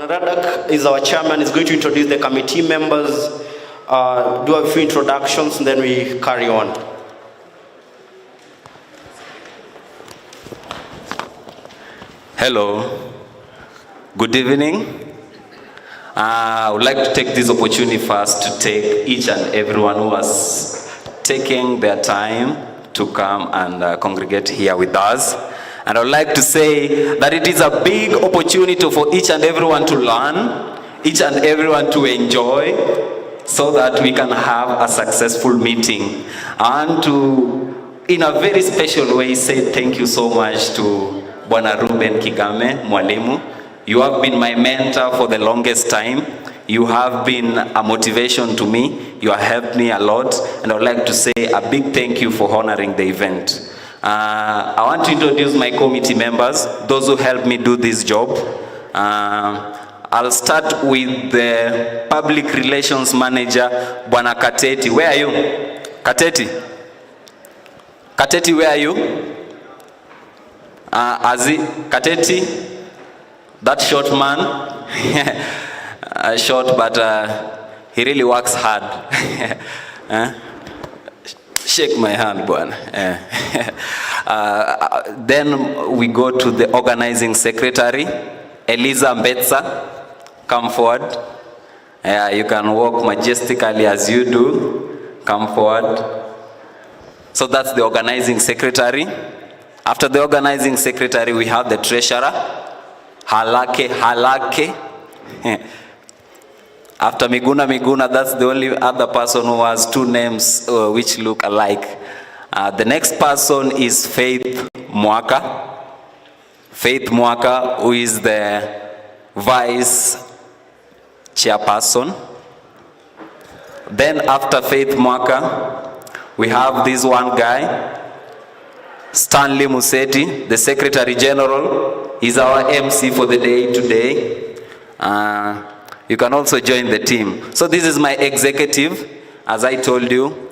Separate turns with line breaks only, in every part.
Radak is our chairman, is going to introduce the committee members, do a few introductions, and then we carry on.
Hello, good evening. I would like to take this opportunity first to take each and everyone who has taken their time to come and congregate here with us. And I would like to say that it is a big opportunity for each and everyone to learn, each and everyone to enjoy, so that we can have a successful meeting. And to, in a very special way, say thank you so much to Bwana Ruben Kigame, Mwalimu. You have been my mentor for the longest time. You have been a motivation to me. You have helped me a lot. And I would like to say a big thank you for honoring the event. I want to introduce my committee members, those who helped me do this job. I'll start with the public relations manager, Bwana Kateti. Where are you? Kateti? Kateti, where are you? Kateti? That short man? Short, but he really works hard. Shake my hand, Bwana. Then we go to the organizing secretary, Eliza Mbetsa. Come forward. You can walk majestically as you do. Come forward. So that's the organizing secretary. After the organizing secretary, we have the treasurer, Halake. After Miguna, that's the only other person who has two names which look alike. The next person is Faith Mwaka. Faith Mwaka, who is the vice chairperson. Then after Faith Mwaka, we have this one guy, Stanley Museti, the Secretary General. He's our MC for the day today. You can also join the team. So this is my executive, as I told you.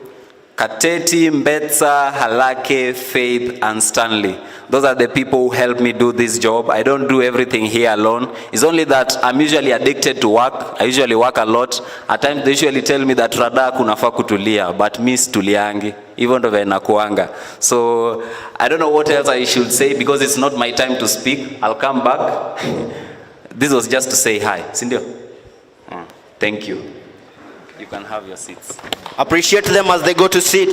Kateti, Mbetsa, Halake, Faith, and Stanley. Those are the people who help me do this job. I don't do everything here alone. It's only that I'm usually addicted to work. I usually work a lot. At times they usually tell me that rada kunafaa kutulia, but miss tuliangi, even though nakuanga. So I don't know what else I should say because it's not my time to speak. I'll come back. This was just to say hi. Sindio? Thank you. You can have your seats.
Appreciate them as they go to sit.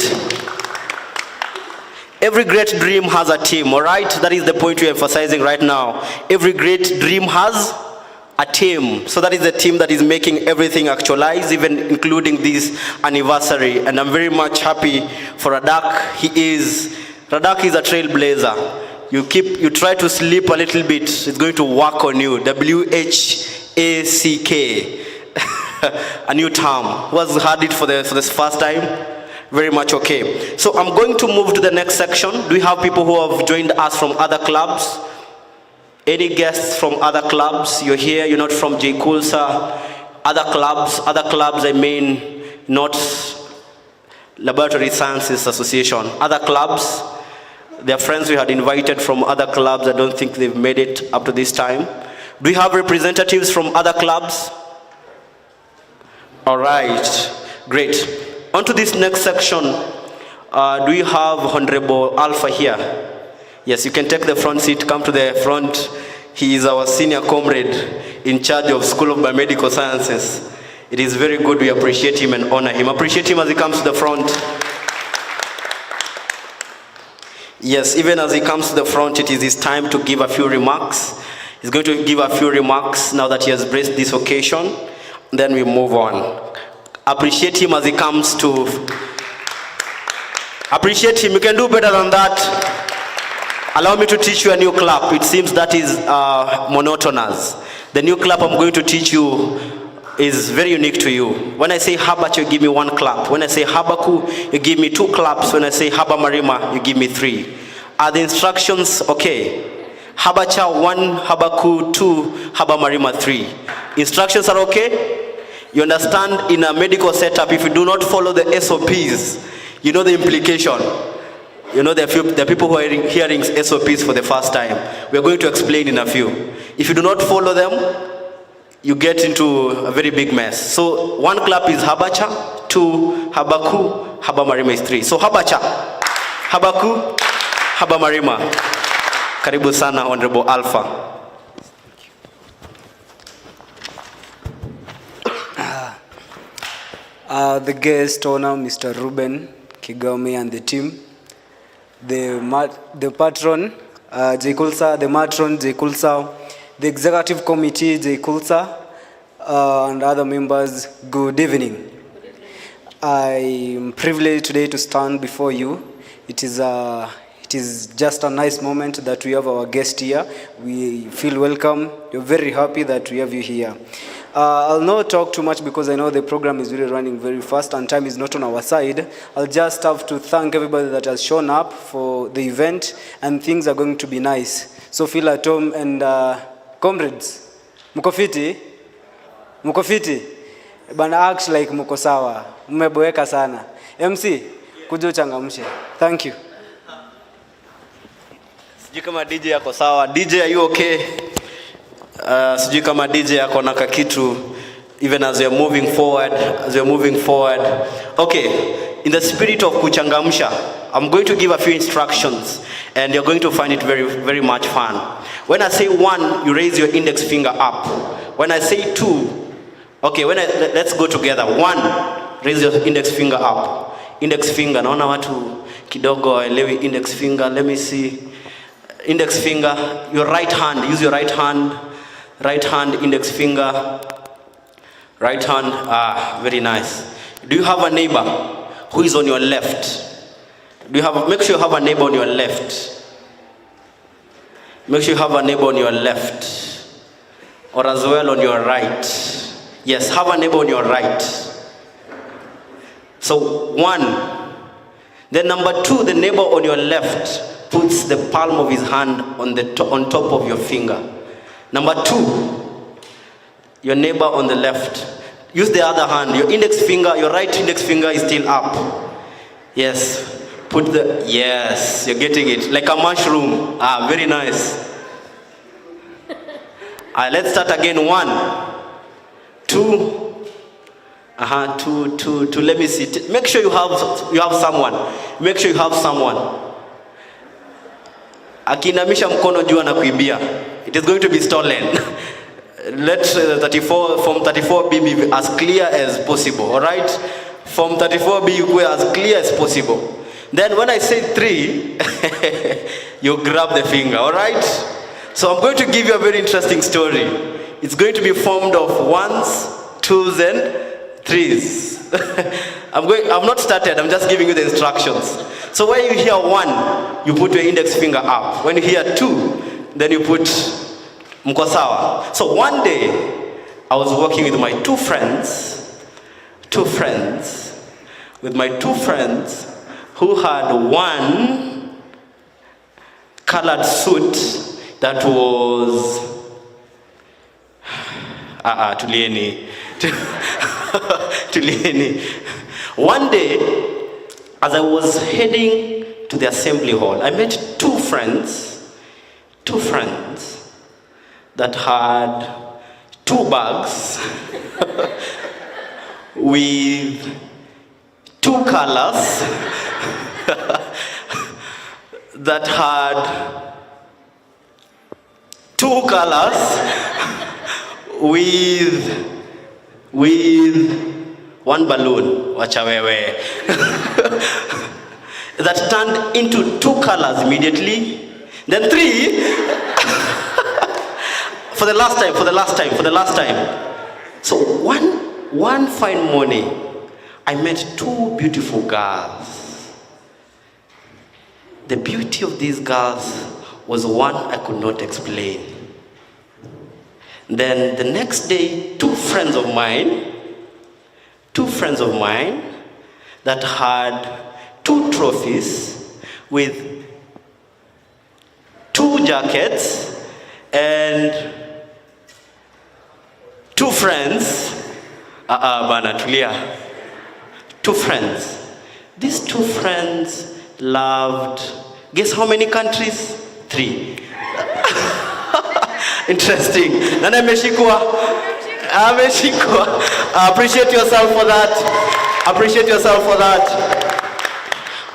Every great dream has a team, all right? That is the point we're emphasizing right now. Every great dream has a team. So that is the team that is making everything actualize, even including this anniversary. And I'm very much happy for Radak. Radak is a trailblazer. You try to sleep a little bit, it's going to work on you. WHACK. A new term. Who has heard it for the first time? Very much okay. So I'm going to move to the next section. Do we have people who have joined us from other clubs? Any guests from other clubs? You're here, you're not from JKUAT. Other clubs, I mean not Laboratory Sciences Association. Other clubs, their friends we had invited from other clubs. I don't think they've made it up to this time. Do we have representatives from other clubs? All right, great. On to this next section. Do we have Honorable Alpha here? Yes, you can take the front seat, come to the front. He is our senior comrade in charge of School of Biomedical Sciences. It is very good, we appreciate him and honor him. Appreciate him as he comes to the front. Yes, even as he comes to the front, it is his time to give a few remarks. He's going to give a few remarks now that he has graced this occasion. Then we move on. Appreciate him as he comes to. Appreciate him. You can do better than that. Allow me to teach you a new clap. It seems that is monotonous. The new clap I'm going to teach you is very unique to you. When I say Habat, you give me one clap. When I say Habaku, you give me two claps. When I say Haba Marima, you give me three. Are the instructions okay? Habacha 1, Habaku 2, Haba Marima 3. Instructions are okay? You understand, in a medical setup, if you do not follow the SOPs, you know the implication. You know, there are people who are hearing SOPs for the first time. We are going to explain in a few. If you do not follow them, you get into a very big mess. So 1 clap is Habacha, 2 Habaku, Habamarima is 3. So Habacha, Habaku, Habamarima. Karibu sana Honorable Alpha.
The guest owner, Mr. Ruben Kigame, and the team, the patron, JKUAT, the matron, JKUAT, the executive committee, JKUAT, and other members, good evening. I am privileged today to stand before you. It is just a nice moment that we have our guest here. We feel welcome. We're very happy that we have you here. I'll not talk too much because I know the program is really running very fast and time is not on our side. I'll just have to thank everybody that has shown up for the event, and things are going to be nice. So feel at home, and comrades, muko fiti? Muko fiti? Bana act like muko sawa. Mmeboeka sana. MC, kuja uchangamshe. Thank you.
Sijui kama DJ yako sawa. DJ, are you okay? Sijui kama DJ yako na kakitu, even as we are moving forward, Okay, in the spirit of kuchangamsha, I'm going to give a few instructions and you're going to find it very, very much fun. When I say 1, you raise your index finger up. When I say 2, okay, let's go together. 1, raise your index finger up. Index finger, naona watu kidogo elewi index finger. Let me see. Index finger, your right hand, use your right hand. Right hand, index finger. Right hand, very nice. Do you have a neighbor who is on your left? Make sure you have a neighbor on your left. Make sure you have a neighbor on your left. Or as well on your right. Yes, have a neighbor on your right. So 1. Then number 2, the neighbor on your left puts the palm of his hand on top of your finger. Number 2, your neighbor on the left. Use the other hand. Your right index finger is still up. Yes. Yes, you're getting it. Like a mushroom. Very nice. Let's start again. 1, 2. 2. Let me see. Make sure you have someone. Make sure you have someone. Akinamisha mkono juu na kuibia. It is going to be stolen. Let Form 34B be as clear as possible, all right? Form 34B you go as clear as possible. Then when I say 3, you grab the finger, all right? So I'm going to give you a very interesting story. It's going to be formed of 1s, 2s, and 3s. I've not started, I'm just giving you the instructions. So when you hear 1, you put your index finger up. When you hear 2, then you put mko sawa. So one day, I was working with my two friends, who had one colored suit that was tulieni. One day, as I was heading to the assembly hall, I met two friends that had 2 bags with 2 colors that had 2 colors with 1 balloon, wachawewe, that turned into 2 colors immediately, then 3 for the last time. So one fine morning, I met 2 beautiful girls. The beauty of these girls was one I could not explain. Then the next day, 2 friends of mine that had 2 trophies with 2 jackets and 2 friends, bana tulia. 2 friends. These 2 friends loved, guess how many countries? 3. Interesting. Nani ameshikwa? Ameshikwa. Appreciate yourself for that. Appreciate yourself for that.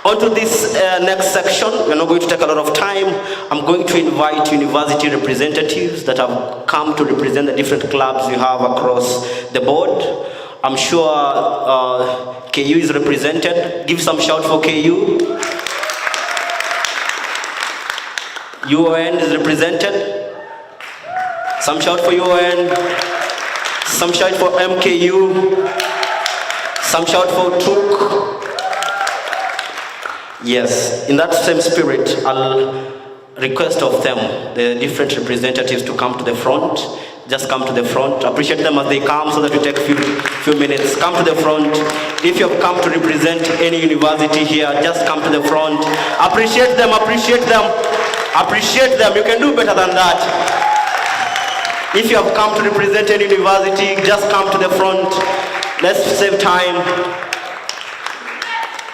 On to this next section. We're not going to take a lot of time. I'm going to invite university representatives that have come to represent the different clubs we have across the board. I'm sure KU is represented. Give some shout for KU. UON is represented. Some shout for UON. Some shout for MKU. Some shout for TUK. Yes, in that same spirit, I'll request of them, the different representatives, to come to the front. Just come to the front. Appreciate them as they come so that we take a few minutes. Come to the front. If you have come to represent any university here, just come to the front. Appreciate them, appreciate them, appreciate them. You can do better than that. If you have come to represent any university, just come to the front. Let's save time.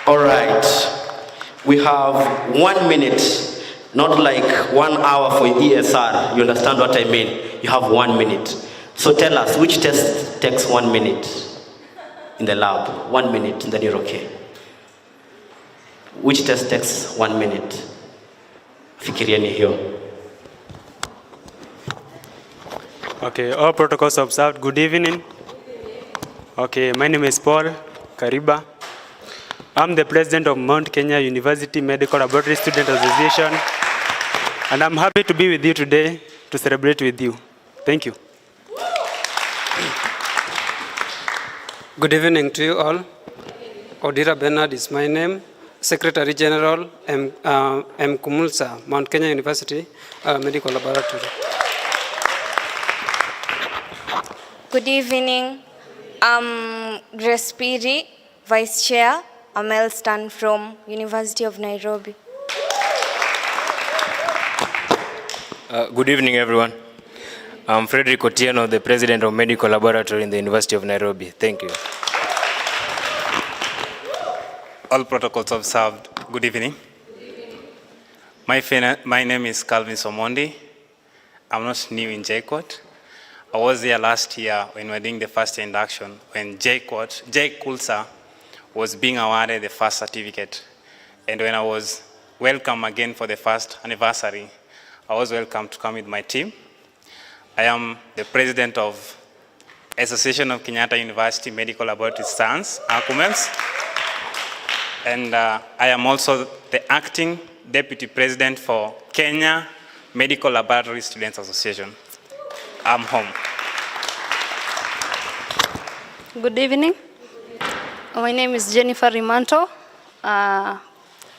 All right. We have 1 minute, not like 1 hour for ESR. You understand what I mean? You have 1 minute. So tell us, which test takes 1 minute in the lab? 1 minute, and then you're okay. Which test takes 1 minute? Fikiriani hiyo.
Okay, all protocols observed. Good evening. Okay, my name is Paul Kariba. I'm the president of Mount Kenya University Medical Laboratory Student Association, and I'm happy to be with you today to celebrate with you. Thank you.
Good evening to you all. Odira Bernard is my name. Secretary General M. Kumulsa, Mount Kenya University Medical Laboratory.
Good evening. I'm Grace Piri, Vice Chair. Amel Stan from University of Nairobi.
Good evening, everyone. I'm Frederick Otieno, the President of Medical Laboratory in the University of Nairobi. Thank you.
All protocols observed. Good evening. My name is Calvin Somondi. I'm not new in JKUAT. I was here last year when we were doing the first induction, when JKUAT was being awarded the first certificate. And when I was welcome again for the first anniversary, I was welcome to come with my team. I am the president of Association of Kenyatta University Medical Laboratory Science, ACUMELS. And I am also the acting deputy president for Kenya Medical Laboratory Students Association. I'm home.
Good evening. My name is Jennifer Rimanto, a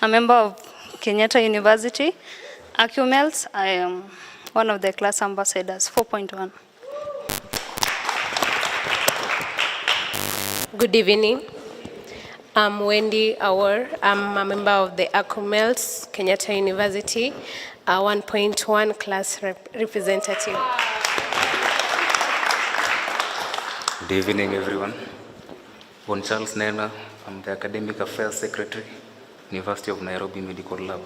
member of Kenyatta University, ACUMELS. I am one of the class ambassadors, 4.1.
Good evening. I'm Wendy Awar. I'm a member of the ACUMELS, Kenyatta University, 1.1 class representative.
Good evening, everyone. Bon Charles Nena, I'm the Academic Affairs Secretary, University of Nairobi Medical Lab.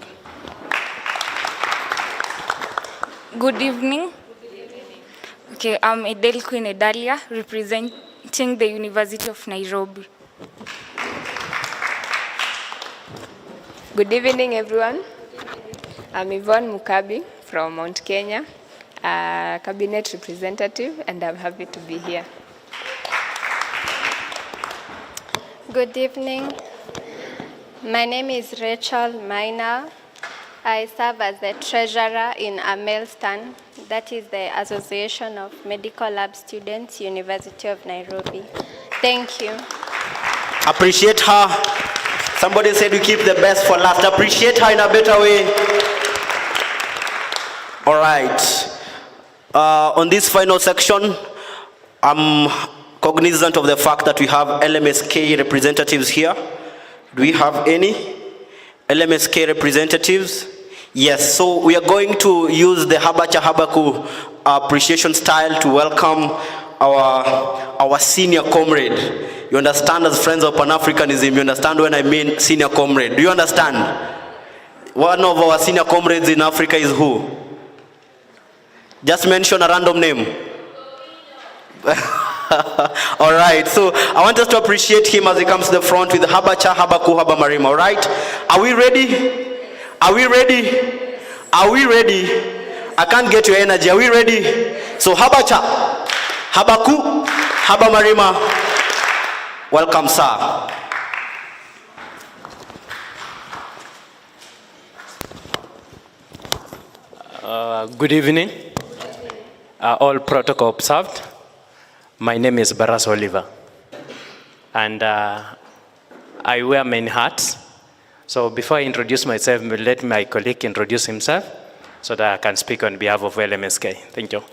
Good evening. Okay, I'm Edel Queen Edalia, representing the University of Nairobi.
Good evening, everyone. I'm Yvonne Mukabi from Mount Kenya, a cabinet representative, and I'm happy to be here.
Good evening. My name is Rachel Maina. I serve as the treasurer in AMELSTAN, that is the Association of Medical Lab Students, University of Nairobi. Thank you.
Appreciate her. Somebody said we keep the best for last. Appreciate her in a better way. All right. On this final section, I'm cognizant of the fact that we have LMSK representatives here. Do we have any LMSK representatives? Yes, so we are going to use the Habacha Habaku appreciation style to welcome our senior comrade. You understand, as friends of Pan-Africanism, you understand when I mean senior comrade. Do you understand? One of our senior comrades in Africa is who? Just mention a random name. All right, so I want us to appreciate him as he comes to the front with Habacha, Habaku, Habamarima. All right, are we ready? Are we ready? Are we ready? I can't get your energy. Are we ready? So Habacha, Habaku, Habamarima. Welcome, sir.
Good evening. All protocol observed. My name is Baras Oliver, and I wear many hats. So before I introduce myself, let my colleague introduce himself so that I can speak on behalf of LMSK. Thank you.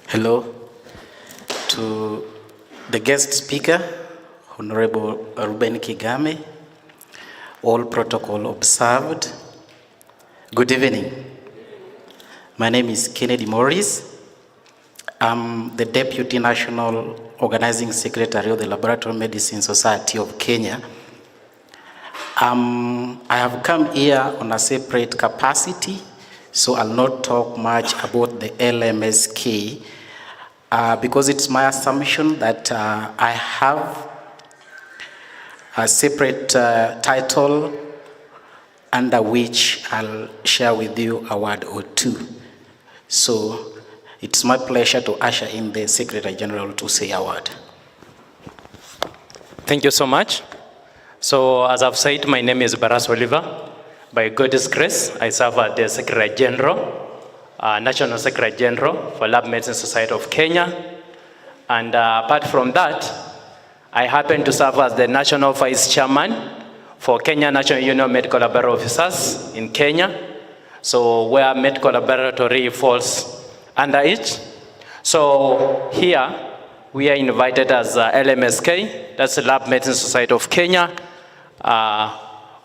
Hello to the guest speaker, Honorable Ruben Kigame, all protocol observed. Good evening. My name is Kennedy Morris. I'm the Deputy National Organizing Secretary of the Laboratory Medicine Society of Kenya. I have come here on a separate capacity, so I'll not talk much about the LMSK because it's my assumption that I have a separate title under which I'll share with you a word or two. So it's my pleasure to usher in the Secretary General to say a word.
Thank you so much. So as I've said, my name is Baras Oliver. By God's grace, I serve as the Secretary General, National Secretary General for Lab Medicine Society of Kenya. And apart from that, I happen to serve as the National Vice Chairman for Kenya National Union of Medical Laboratory Officers in Kenya. So where medical laboratory falls under it. So here, we are invited as LMSK, that's the Lab Medicine Society of Kenya,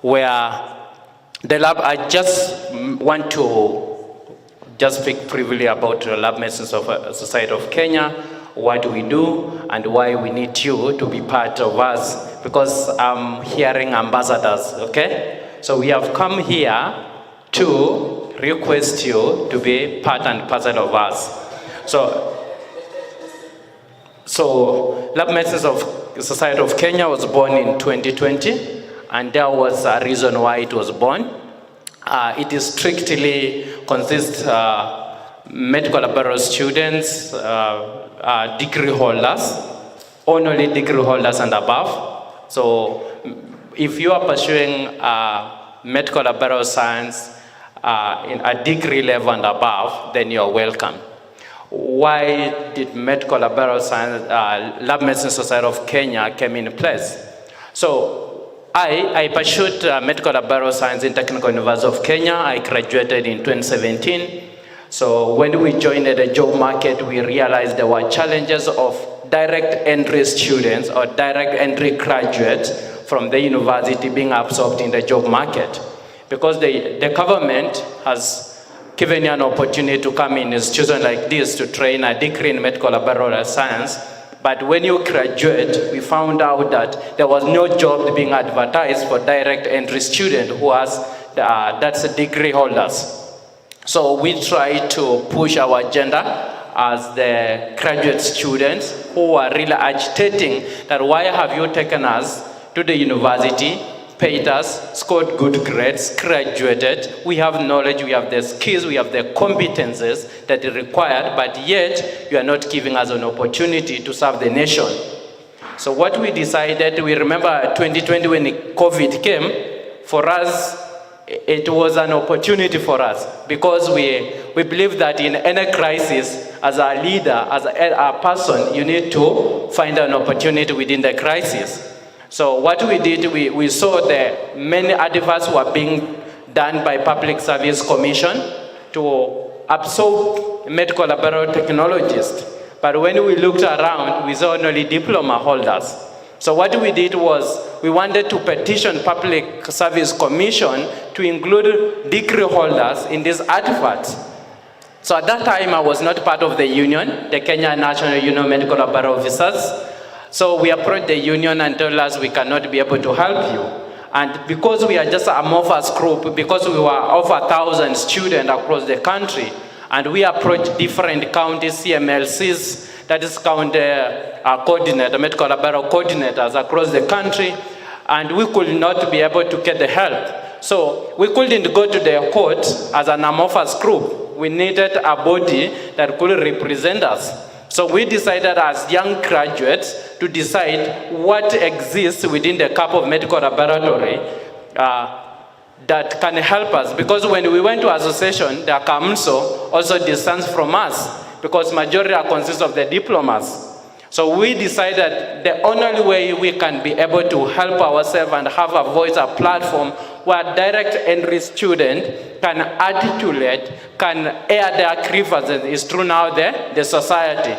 where the lab, I just want to just speak briefly about the Lab Medicine Society of Kenya, what we do, and why we need you to be part of us, because I'm hearing ambassadors, okay? So we have come here to request you to be part and parcel of us. So Lab Medicine Society of Kenya was born in 2020, and there was a reason why it was born. It is strictly consists medical laboratory students, degree holders, only degree holders and above. So if you are pursuing medical laboratory science in a degree level and above, then you are welcome. Why did medical laboratory science, Lab Medicine Society of Kenya came in place? So I pursued medical laboratory science in Technical University of Kenya. I graduated in 2017. So when we joined the job market, we realized there were challenges of direct entry students or direct entry graduates from the university being absorbed in the job market. Because the government has given you an opportunity to come in institutions like this to train a degree in medical laboratory science. But when you graduate, we found out that there was no job being advertised for direct entry student who has, that's a degree holders. So we try to push our agenda as the graduate students who are really agitating that why have you taken us to the university, paid us, scored good grades, graduated, we have knowledge, we have the skills, we have the competences that are required, but yet you are not giving us an opportunity to serve the nation. So what we decided, we remember 2020 when COVID came, for us, it was an opportunity for us because we believe that in any crisis, as a leader, as a person, you need to find an opportunity within the crisis. So what we did, we saw that many adverts were being done by Public Service Commission to absorb medical laboratory technologists. But when we looked around, we saw only diploma holders. So what we did was, we wanted to petition Public Service Commission to include degree holders in these adverts. So at that time, I was not part of the union, the Kenya National Union of Medical Laboratory Officers. So we approached the union and told us we cannot be able to help you. And because we are just an amorphous group, because we were over 1,000 students across the country, And we approached different county CMLCs, that is county coordinator, medical laboratory coordinators across the country, and we could not be able to get the help. So we couldn't go to the court as an amorphous group. We needed a body that could represent us. So we decided as young graduates to decide what exists within the CAP of medical laboratory that can help us. Because when we went to association, the council also distanced from us because majority consists of the diplomas. So we decided the only way we can be able to help ourselves and have a voice, a platform where direct entry student can articulate, can air their grievances is through now the society.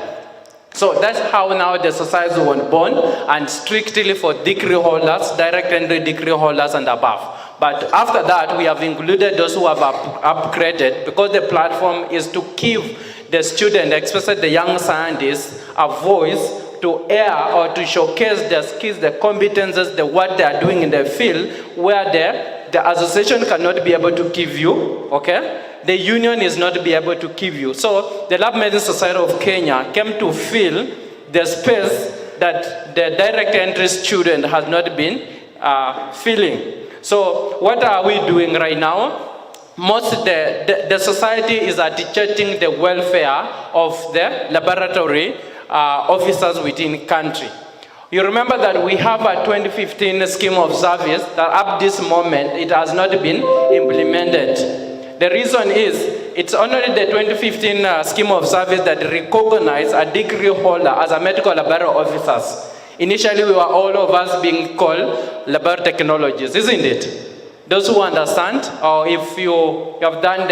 So that's how now the society was born, and strictly for degree holders, direct entry degree holders and above. But after that, we have included those who have upgraded, because the platform is to give the student, especially the young scientists, a voice to air or to showcase their skills, the competences, what they are doing in the field, where the association cannot be able to give you, okay? The union is not be able to give you. So the Lab Medicine Society of Kenya came to fill the space that the direct entry student has not been filling. So what are we doing right now? Most the society is articulating the welfare of the laboratory officers within country. You remember that we have a 2015 scheme of service that up this moment it has not been implemented. The reason is it's only the 2015 scheme of service that recognized a degree holder as a medical laboratory officers. Initially, we were all of us being called laboratory technologists, isn't it? Those who understand, or if you have done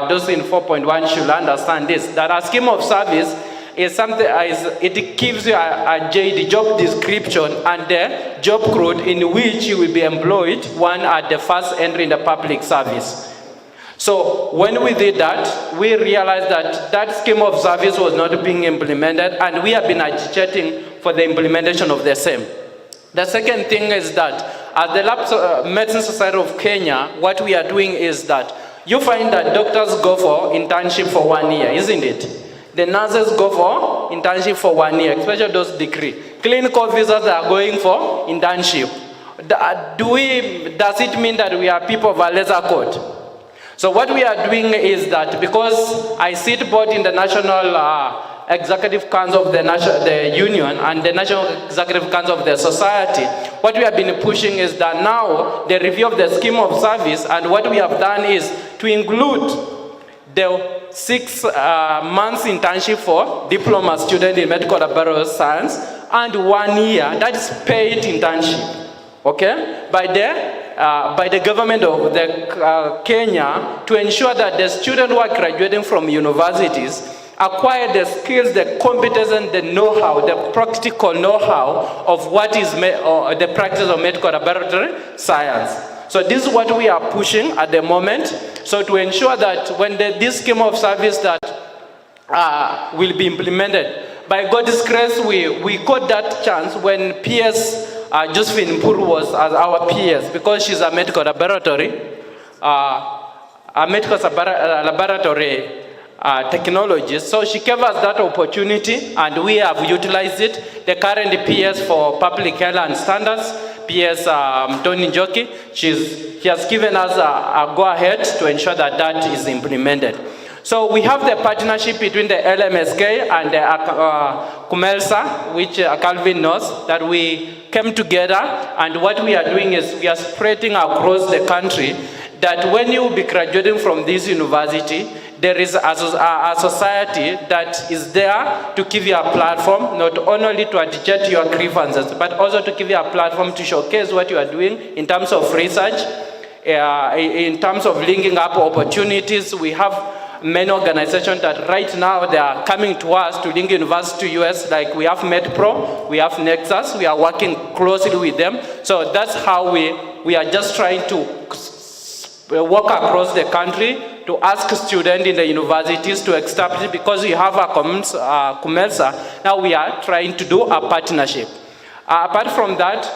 those in 4.1 should understand this, that a scheme of service is something, it gives you a JD, job description, and the job grade in which you will be employed, one at the first entry in the public service. So when we did that, we realized that that scheme of service was not being implemented, and we have been agitating for the implementation of the same. The second thing is that at the Lab Medicine Society of Kenya, what we are doing is that you find that doctors go for internship for 1 year, isn't it? The nurses go for internship for 1 year, especially those degree. Clinical officers are going for internship. Does it mean that we are people of a lesser code? So what we are doing is that, because I sit both in the National Executive Council of the Union and the National Executive Council of the Society, what we have been pushing is that now the review of the scheme of service, and what we have done is to include the 6 months internship for diploma student in medical laboratory science and 1 year, that is paid internship, okay, by the government of Kenya, to ensure that the students who are graduating from universities acquire the skills, the competence, and the know-how, the practical know-how of what is the practice of medical laboratory science. So this is what we are pushing at the moment. So to ensure that when this scheme of service that will be implemented, by God's grace, we got that chance when PS Josephine Mpuru was as our PS, because she's a medical laboratory, technologist. So she gave us that opportunity, and we have utilized it. The current PS for public health and standards, PS Tony Njoki, he has given us a go-ahead to ensure that that is implemented. So we have the partnership between the LMSK and the Kumelsa, which Calvin knows, that we came together, and what we are doing is we are spreading across the country that when you be graduating from this university, there is a society that is there to give you a platform, not only to agitate your grievances, but also to give you a platform to showcase what you are doing in terms of research, in terms of linking up opportunities. We have many organizations that right now they are coming to us to link university to US, like we have MedPro, we have Nexus, we are working closely with them. So that's how we are just trying to walk across the country to ask students in the universities to establish, because we have a Kumelsa, now we are trying to do a partnership. Apart from that,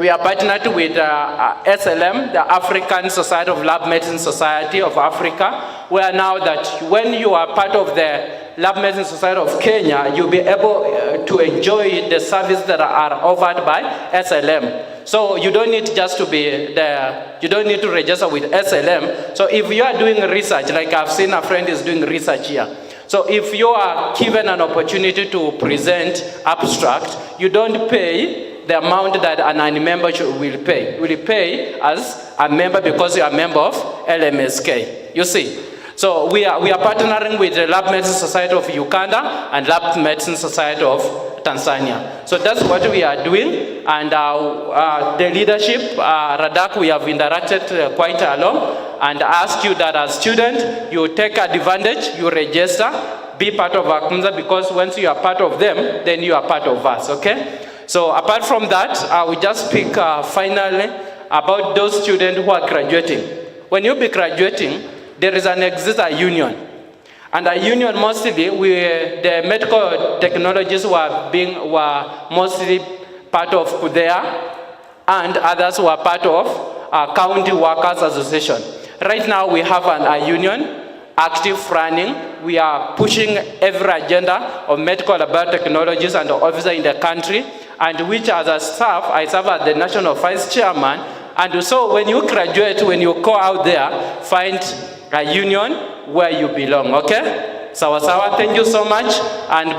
We are partnered with SLM, the African Society of Lab Medicine Society of Africa, where now that when you are part of the Lab Medicine Society of Kenya, you'll be able to enjoy the services that are offered by SLM. So you don't need just to be there, you don't need to register with SLM. So if you are doing research, like I've seen a friend is doing research here. So if you are given an opportunity to present abstract, you don't pay the amount that an member will pay. You will pay as a member because you are a member of LMSK. You see? So we are partnering with the Lab Medicine Society of Uganda and Lab Medicine Society of Tanzania. So that's what we are doing. And the leadership, Radak, we have interacted quite a lot and ask you that as student, you take advantage, you register, be part of ACMSA, because once you are part of them, then you are part of us, okay? So apart from that, I will just speak finally about those students who are graduating. When you be graduating, there is an a union. And a union mostly, the medical technologies were mostly part of KUDEA, and others were part of County Workers Association. Right now we have a union active running. We are pushing every agenda of medical biotechnologies and officer in the country, and which as a staff, I serve as the National Vice Chairman. And so when you graduate, when you go out there, find a union where you belong, okay? Sawa sawa, thank you so much. And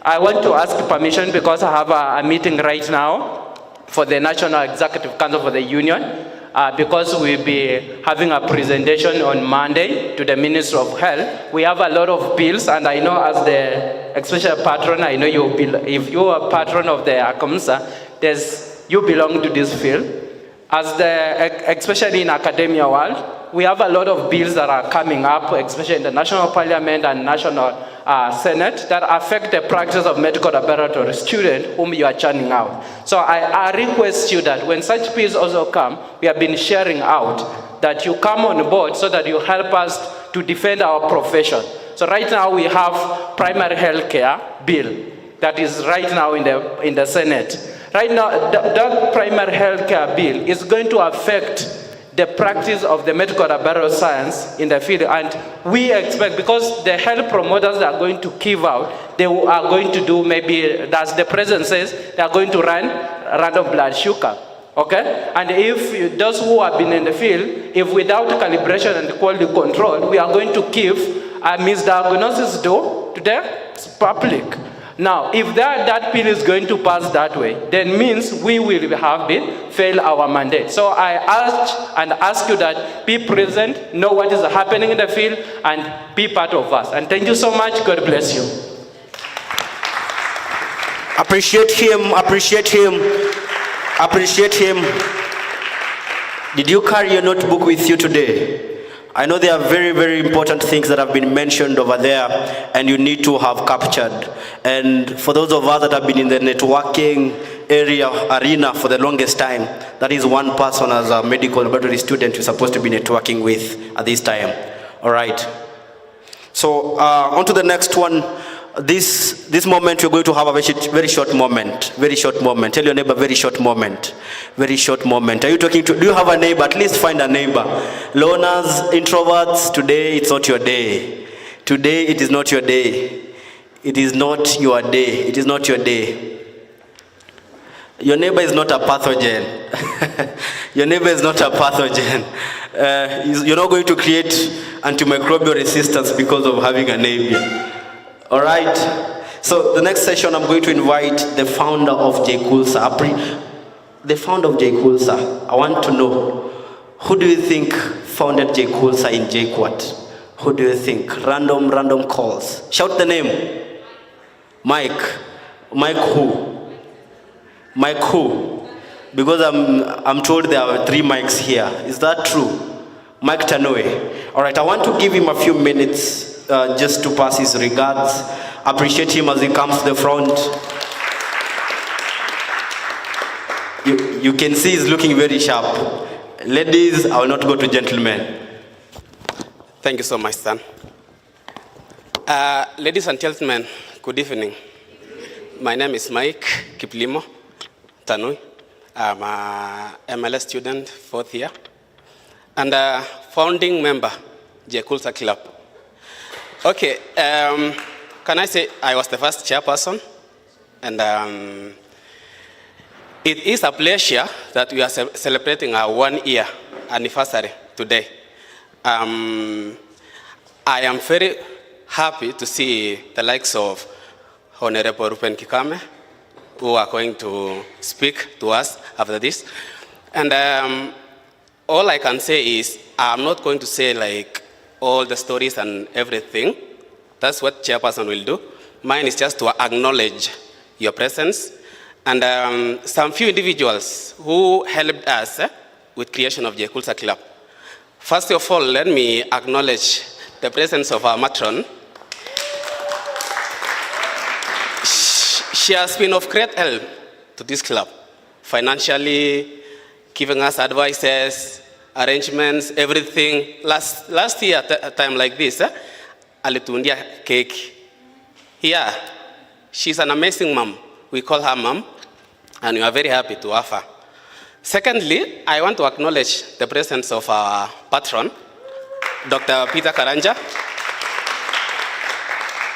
I want to ask permission because I have a meeting right now for the National Executive Council for the union. Because we'll be having a presentation on Monday to the Minister of Health. We have a lot of bills, and I know as the special patron, I know if you are patron of the ACMSA, you belong to this field. Especially in academia world, we have a lot of bills that are coming up, especially in the National Parliament and National Senate, that affect the practice of medical laboratory students whom you are churning out. So I request you that when such bills also come, we have been sharing out, that you come on board so that you help us to defend our profession. So right now we have primary health care bill that is right now in the Senate. Right now, that primary health care bill is going to affect the practice of the medical laboratory science in the field, and we expect, because the health promoters are going to give out, they are going to do maybe, as the president says, they are going to run random blood sugar, okay? And if those who have been in the field, if without calibration and quality control, we are going to give a misdiagnosis to the public. Now, if that bill is going to pass that way, then means we will have failed our mandate. So I ask you that be present, know what is happening in the field, and be part of us. And thank you so much. God bless you.
Appreciate him, appreciate him, appreciate him. Did you carry your notebook with you today? I know there are very, very important things that have been mentioned over there, and you need to have captured. And for those of us that have been in the networking arena for the longest time, that is one person as a medical laboratory student you're supposed to be networking with at this time. All right. So on to the next one. This moment we're going to have a very short moment. Very short moment. Tell your neighbor, very short moment. Very short moment. Are you talking to, do you have a neighbor? At least find a neighbor. Loners, introverts, today it's not your day. Today it is not your day. It is not your day. It is not your day. Your neighbor is not a pathogen. Your neighbor is not a pathogen. You're not going to create antimicrobial resistance because of having a neighbor. All right. So the next session, I'm going to invite the founder of JKUAT. The founder of JKUAT. I want to know, who do you think founded JKUAT in JKUAT? Who do you think? Random calls. Shout the name. Mike. Mike who? Mike who? Because I'm told there are 3 mics here. Is that true? Mike Tanoe. All right. I want to give him a few minutes. Just to pass his regards. Appreciate him as he comes to the front. You can see he's looking very sharp. Ladies, I will not go to gentlemen.
Thank you so much, son. Ladies and gentlemen, good evening. My name is Mike Kiplimo Tanui. I'm a MLS student, 4th year, and a founding member, JKUAT Club. Okay, can I say I was the first chairperson? And it is a pleasure that we are celebrating our 1-year anniversary today. I am very happy to see the likes of Honorable Rupen Kikame, who are going to speak to us after this. And all I can say is, I'm not going to say like all the stories and everything. That's what chairperson will do. Mine is just to acknowledge your presence and some few individuals who helped us with creation of JKUAT Club. First of all, let me acknowledge the presence of our matron. She has been of great help to this club, financially, giving us advices, arrangements, everything. Last year, at a time like this, alitundia cake. Yeah, she's an amazing mom. We call her mom, and we are very happy to have her. Secondly, I want to acknowledge the presence of our patron, Dr. Peter Karanja.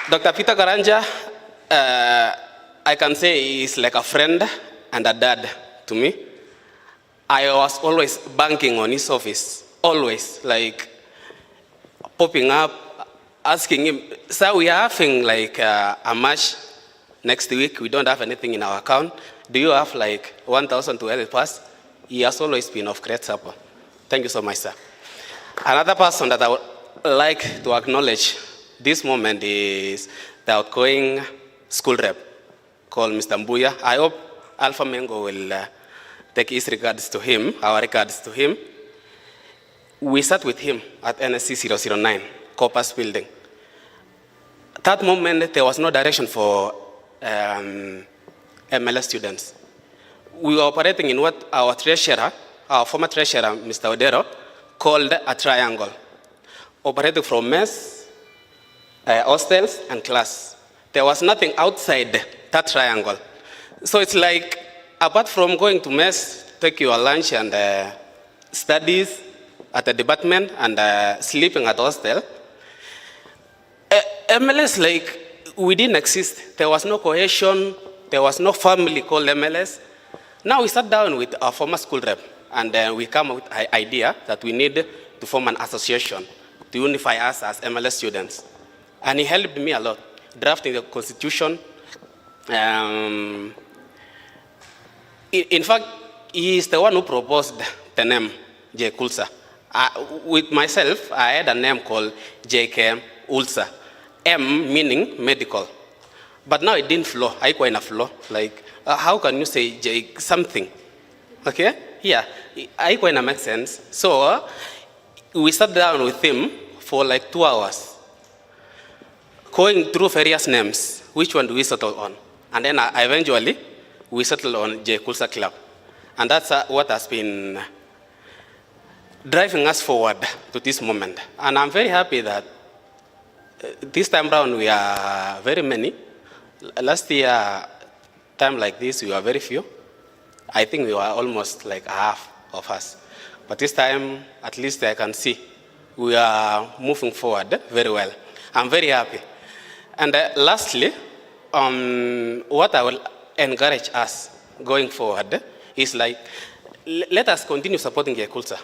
Dr. Peter Karanja, I can say he is like a friend and a dad to me. I was always banking on his office, always, like popping up, asking him, sir, we are having like a match next week. We don't have anything in our account. Do you have like 1,000 to help us? He has always been of great support. Thank you so much, sir. Another person that I would like to acknowledge this moment is the outgoing school rep called Mr. Mbuya. I hope Alpha Mengo will take his regards to him, our regards to him. We sat with him at NSC 009, Corpus Building. At that moment, there was no direction for MLS students. We were operating in what our treasurer, our former treasurer, Mr. Odero, called a triangle, operating from mess, hostels, and class. There was nothing outside that triangle. So it's like, apart from going to mess, take your lunch and studies at the department and sleeping at hostel, MLS, like, we didn't exist. There was no cohesion. There was no family called MLS. Now we sat down with our former school rep, and we come up with an idea that we need to form an association to unify us as MLS students. And he helped me a lot, drafting the constitution. In fact, he is the one who proposed the name JKUAT. With myself, I had a name called JKUAT. M meaning medical. But now it didn't flow. I quite a flow. Like, how can you say J something? Okay? Yeah, I quite make sense. So we sat down with him for like 2 hours, going through various names. Which one do we settle on? And then eventually, we settled on JKUAT Club. And that's what has been driving us forward to this moment. And I'm very happy that this time around we are very many. Last year, time like this, we were very few. I think we were almost like half of us. But this time, at least I can see, we are moving forward very well. I'm very happy. And lastly, what I will encourage us going forward is like, let us continue supporting JKUAT.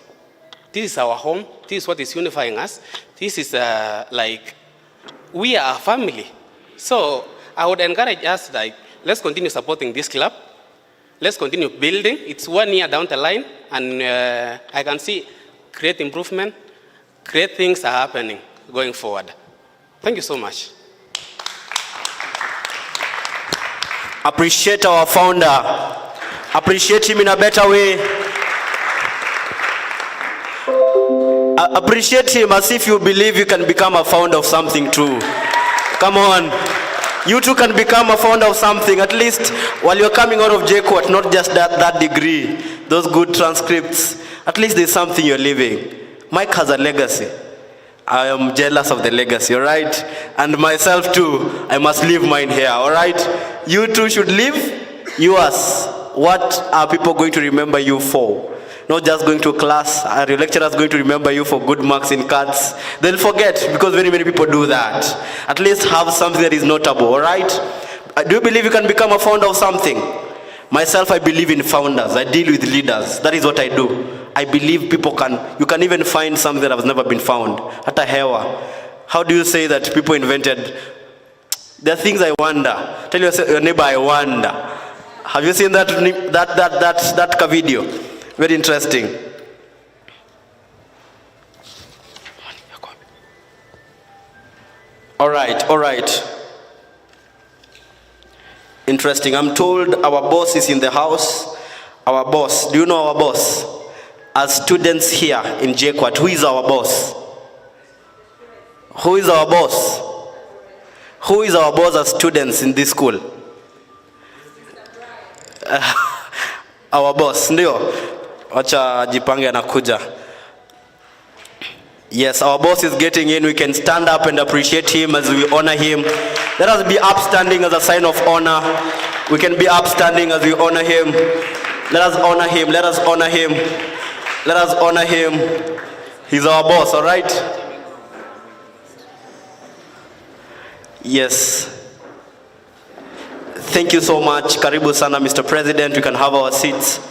This is our home. This is what is unifying us. This is like, we are a family. So I would encourage us, like, let's continue supporting this club. Let's continue building. It's 1 year down the line, and I can see great improvement. Great things are happening going forward. Thank you so much.
Appreciate our founder. Appreciate him in a better way. Appreciate him as if you believe you can become a founder of something too. Come on. You too can become a founder of something, at least while you're coming out of JKUAT, not just that degree, those good transcripts. At least there's something you're leaving. Mike has a legacy. I am jealous of the legacy, all right? And myself too, I must leave mine here, all right? You too should leave yours. what are people going to remember you for? Not just going to class, are your lecturers going to remember you for good marks in cards? They'll forget, because very many people do that. At least have something that is notable, all right? Do you believe you can become a founder of something? Myself, I believe in founders. I deal with leaders. That is what I do. I believe you can even find something that has never been found. Hata hewa. How do you say that people invented? There are things I wonder. Tell your neighbor, I wonder. Have you seen that video? Very interesting. All right. Interesting. I'm told our boss is in the house. Our boss. Do you know our boss? As students here in JKUAT, who is our boss? Who is our boss? Who is our boss as students in this school? Our boss, ndio. Wacha jipange anakuja. Yes, our boss is getting in. We can stand up and appreciate him as we honor him. Let us be upstanding as a sign of honor. We can be upstanding as we honor him. Let us honor him. Let us honor him. Let us honor him. He's our boss, all right? Yes. Thank you so much. Karibu sana, Mr. President. We can have our seats.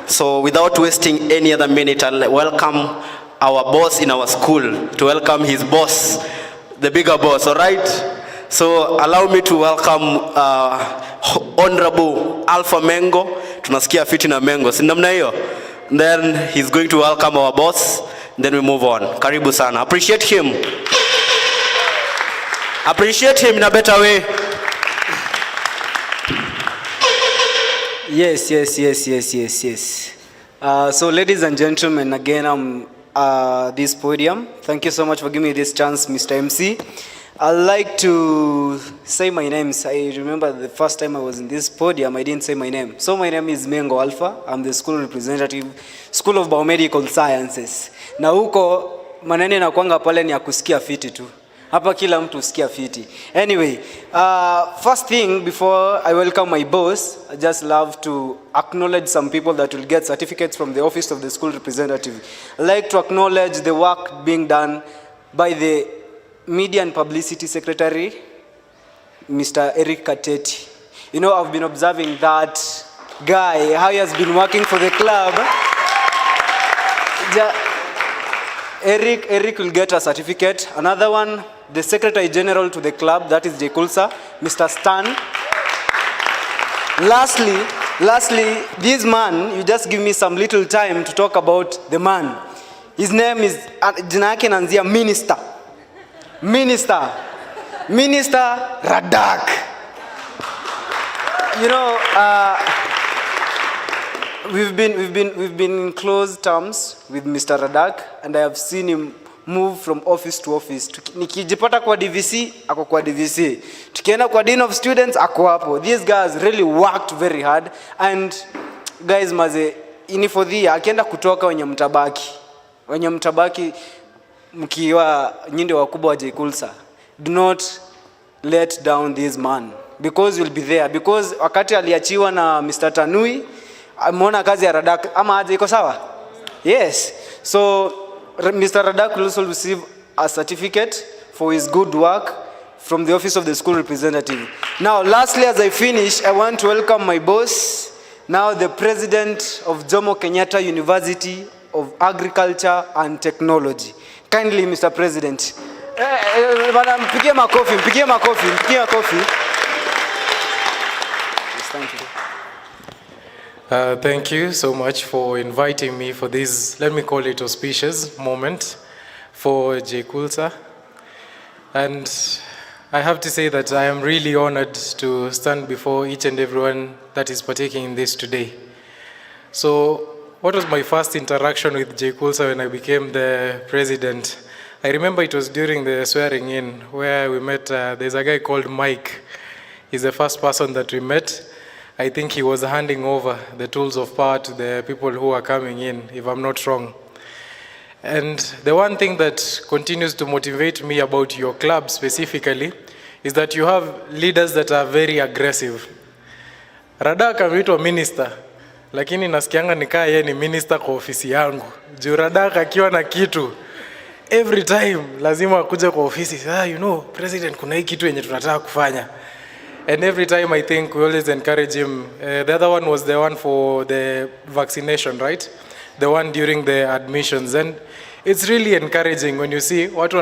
So without wasting any other minute, I'll welcome our boss in our school to welcome his boss, the bigger boss, all right? So allow me to welcome Honorable Alpha Mengo. Tunasikia fiti na Mengo, si namna hiyo? Then he's going to welcome our boss, then we move on. Karibu sana. Appreciate him. Appreciate him in a better way.
Yes. So ladies and gentlemen, again, I'm this podium. Thank you so much for giving me this chance, Mr. MC. I'd like to say my names. I remember the first time I was in this podium, I didn't say my name. So my name is Mengo Alpha. I'm the school representative, School of Biomedical Sciences. Na huko maneno yanakuanga pale ni ya kusikia fiti tu. Hapa kila mtu usikia fiti. Anyway, first thing before I welcome my boss, I just love to acknowledge some people that will get certificates from the office of the school representative. I'd like to acknowledge the work being done by the Media and Publicity Secretary, Mr. Eric Kateti. You know, I've been observing that guy, how he has been working for the club. Eric will get a certificate. Another one, the Secretary General to the club, that is JKUAT, Mr. Stan. Lastly, this man, you just give me some little time to talk about the man. His name is, jina yake inaanzia Minister Radak. You know, we've been in close terms with Mr. Radak, and I have seen him move from office to office. Nikijipata kwa DVC, ako kwa DVC. Tukienda kwa Dean of Students, ako hapo. These guys really worked very hard, and guys maze inifodhia akienda kutoka wenye mtabaki mkiwa nyinde wakubwa wa JKUAT. Do not let down this man, because you'll be there. Because wakati aliachiwa na Mr. Tanui, ameona kazi ya Radak ama aje iko sawa? Yes. So Mr. Radak will also receive a certificate for his good work from the office of the school representative. Now lastly, as I finish, I want to welcome my boss, now the president of Jomo Kenyatta University of Agriculture and Technology. Kindly, Mr. President. Mpigie makofi. Thank you.
Thank you so much for inviting me for this, let me call it, auspicious moment for JKUAT. And I have to say that I am really honored to stand before each and everyone that is partaking in this today. So, what was my first interaction with JKUAT when I became the president? I remember it was during the swearing in where we met, there's a guy called Mike. He's the first person that we met. I think he was handing over the tools of power to the people who are coming in, if I'm not wrong. And the one thing that continues to motivate me about your club specifically is that you have leaders that are very aggressive. Radaka ameitwa minister, lakini nasikianga nikaa yeye ni minister kwa ofisi yangu. Juu Radaka akiwa na kitu, every time lazima akuje kwa ofisi, president kuna hii kitu yenye tunataka kufanya. And every time I think we always encourage him. The other one was the one for the vaccination, right? The one during the admissions. And it's really encouraging when you see watu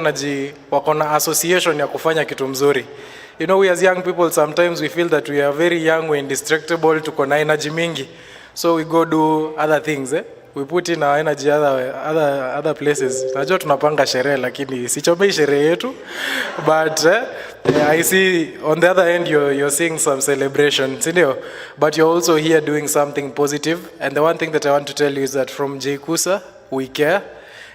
wako na association ya kufanya kitu mzuri. We as young people, sometimes we feel that we are very young, we're indestructible, tuko na energy mingi. So we go do other things, We put in our energy other places. Najua tunapanga sherehe lakini sichomei sherehe yetu. But I see on the other end you're seeing some celebration, but you're also here doing something positive. And the one thing that I want to tell you is that from JKUAT, we care.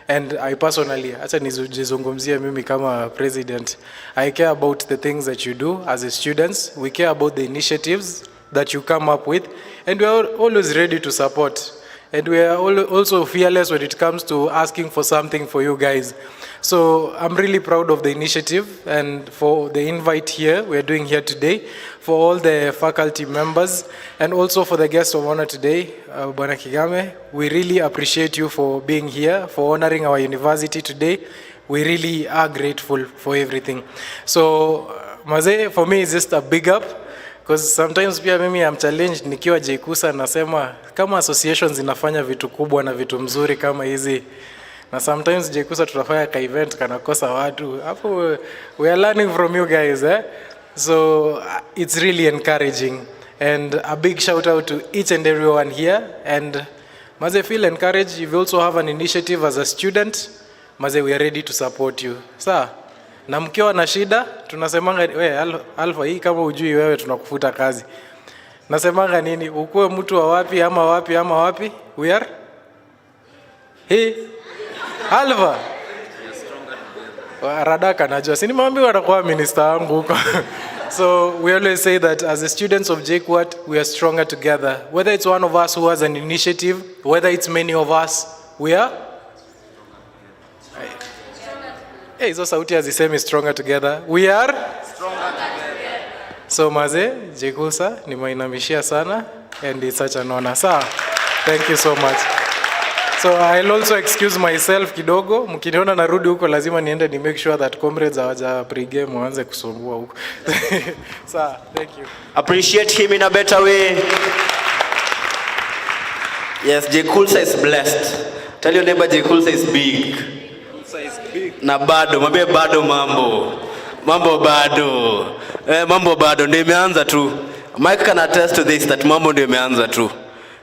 And I personally, acha nizungumzie mimi kama president, I care about the things that you do as a students. We care about the initiatives that you come up with. And we are always ready to support. And we are also fearless when it comes to asking for something for you guys. So I'm really proud of the initiative and for the invite here, we're doing here today, for all the faculty members, and also for the guest of honor today, Bwana Kigame. We really appreciate you for being here, for honoring our university today. We really are grateful for everything. So, Maze, for me, it's just a big up. Because sometimes pia mimi I'm challenged nikiwa JKUAT, nasema kama associations inafanya vitu kubwa na vitu mzuri kama hizi, na sometimes JKUAT tunafanya ka event kanakosa watu hapo. We are learning from you guys, So it's really encouraging, and a big shout out to each and everyone here. And Maze, feel encouraged. If you also have an initiative as a student, Maze, we are ready to support you. Sawa? Na mkiwa na shida tunasemanga Alpha, hii kama ujui wewe tunakufuta kazi. Nasemanga nini? Ukuwe mtu wa wapi ama wapi ama wapi? We are Alpha. Radaka najua. Si nimwambia atakuwa minister wangu huko. So we always say that as the students of JKUAT, we are stronger together. Whether it's one of us who has an initiative, whether it's many of us, we are hizo sauti hazisemi stronger together. We are stronger together. So Maze, JKUAT, nimainamishia sana, and it's such an honor. Sir, thank you so much. So I'll also excuse myself kidogo. Mkiniona narudi huko lazima niende ni make sure that comrades hawaja pre-game waanze kusumbua huko. Sir, thank you.
Appreciate him in a better way. Yes, JKUAT is blessed. Tell your neighbor JKUAT is big. Na bado, mwambie bado mambo bado ndio imeanza tu. Mike can attest to this, that mambo ndio imeanza tu.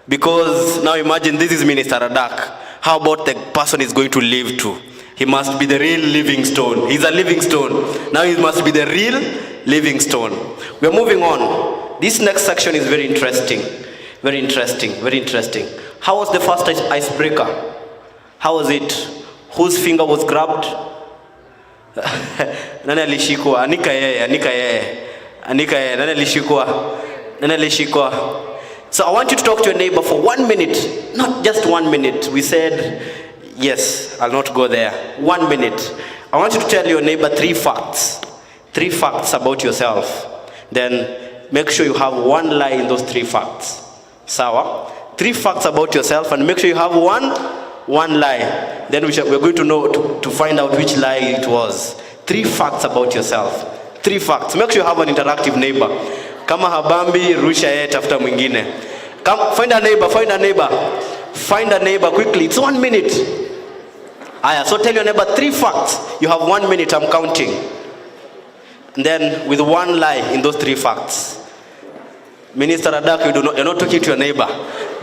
Because now imagine this is Minister Radak. How about the person is going to live to? He must be the real living stone. He's a living stone. Now he must be the real living stone. We are moving on. This next section is very interesting. Very interesting. How was the first icebreaker? How was it? Whose finger was grabbed? Nani alishikwa? Anika yeye. Nani alishikwa? So I want you to talk to your neighbor for 1 minute. Not just 1 minute. We said, yes, I'll not go there. 1 minute. I want you to tell your neighbor 3 facts. 3 facts about yourself. Then make sure you have 1 lie in those 3 facts. Sawa? 3 facts about yourself, and make sure you have one lie. Then we're going to know to find out which lie it was. 3 facts about yourself. 3 facts. Make sure you have an interactive neighbor. Kama habambi, rusha yeye tafuta mwingine. Come, find a neighbor quickly. It's 1 minute. Aya, so tell your neighbor 3 facts. You have 1 minute, I'm counting. And then with 1 lie in those 3 facts. Minister Adak, you're not talking to your neighbor.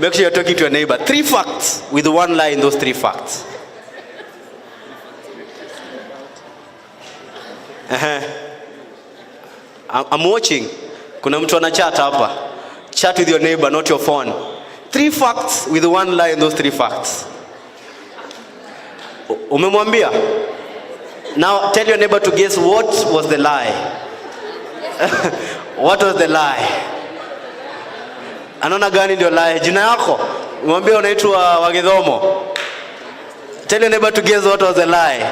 Make sure you're talking to your neighbor. 3 facts with 1 lie in those 3 facts. I'm watching. Kuna mtu anachat hapa. Chat with your neighbor, not your phone. 3 facts with 1 lie in those 3 facts. Umemwambia? Now tell your neighbor to guess what was the lie. What was the lie? Anaona gani ndio lie? Jina yako? Mwambie unaitwa Wagidhomo. Tell your neighbor to guess what was the lie.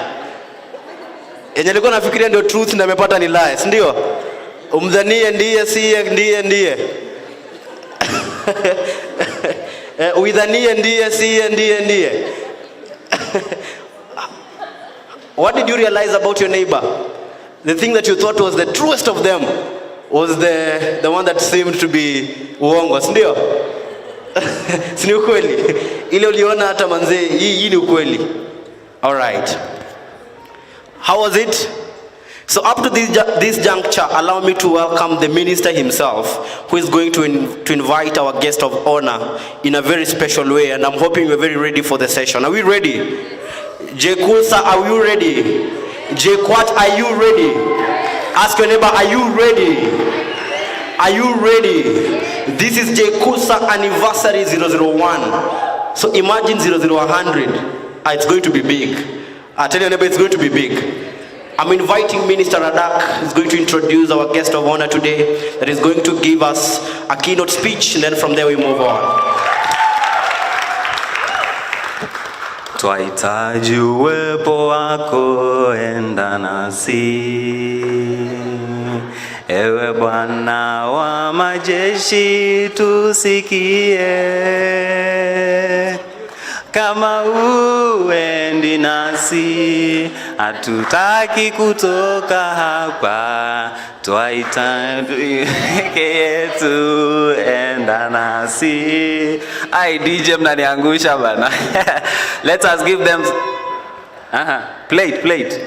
Yenye alikuwa nafikiria ndio truth na amepata ni lie, si ndio? Umdhanie ndiye, siye ndiye. With an E and D, S, E and D and D. What did you realize about your neighbor? The thing that you thought was the truest of them was the one that seemed to be uongo, sindio? Si ni ukweli? Ile uliona hata manze, hii ni ukweli. All right. How was it? So up to this juncture, allow me to welcome the minister himself, who is going to invite our guest of honor in a very special way, and I'm hoping we're very ready for the session. Are we ready? JKUAT, are you ready? JKUAT, are you ready? Ask your neighbor, are you ready? Are you ready? This is JKUAT anniversary 001. So imagine 00100. It's going to be big. I tell your neighbor, it's going to be big. I'm inviting Minister Radak, who's going to introduce our guest of honor today, that is going to give us a keynote speech, and then from there we move on.
Twahitaji uwepo wako, enda nasi. Ewe Bwana wa majeshi, tusikie. Kama uendi nasi, hatutaki kutoka hapa. Twahitaji yetu, enda nasi. Ai DJ mnaniangusha bana. Let us give them plate.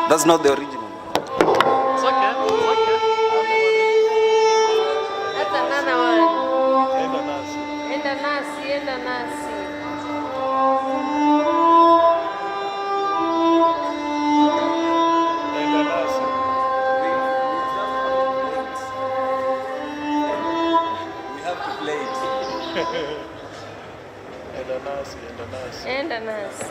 That's not the original.
Enda nasi.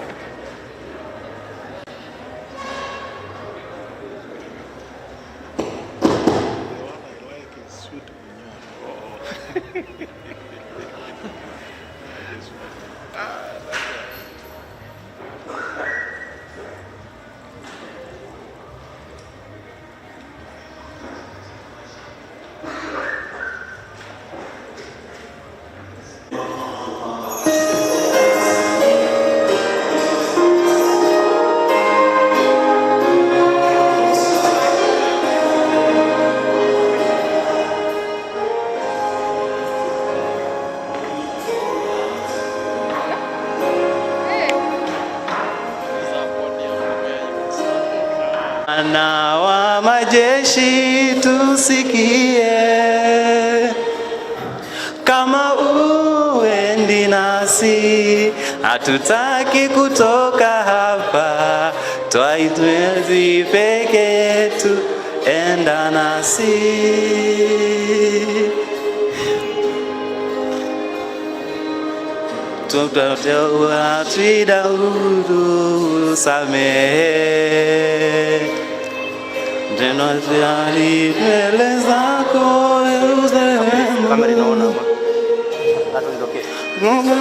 Bwana wa majeshi, tusikie. Kama uendi nasi, hatutaki kutoka hapa. Twahitaji peke yetu, enda nasi. Tutateua Daudi, samehe. Tena ziali mbele zako, Yerusalemu. Kama ninaona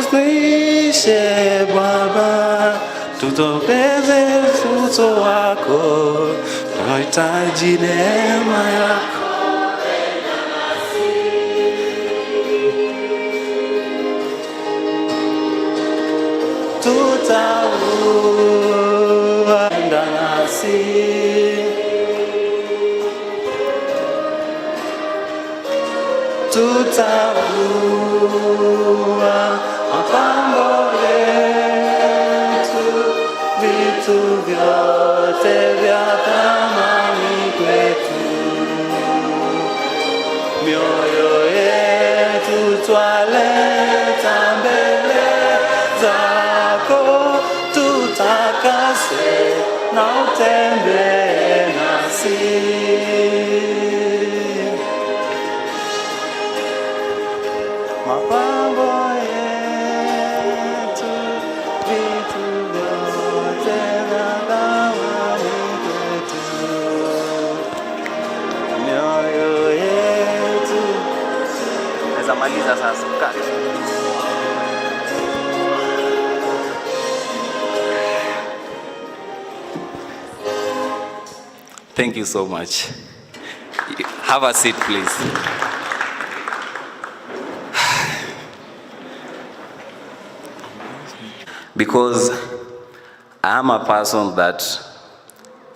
Tumishe Baba, tutokeze uso wako, tunahitaji neema yako. Tutaua nasi. Tutavua mapambo yetu, vitu vyote vya thamani kwetu. Mioyo yetu twaleta mbele zako, tutakase na utembee nasi. Mapambo yetu, vitu vyote vya thamani kwetu. Mioyo yetu. Naweza maliza sasa. Thank you so much. Have a seat, please. Because I am a person that,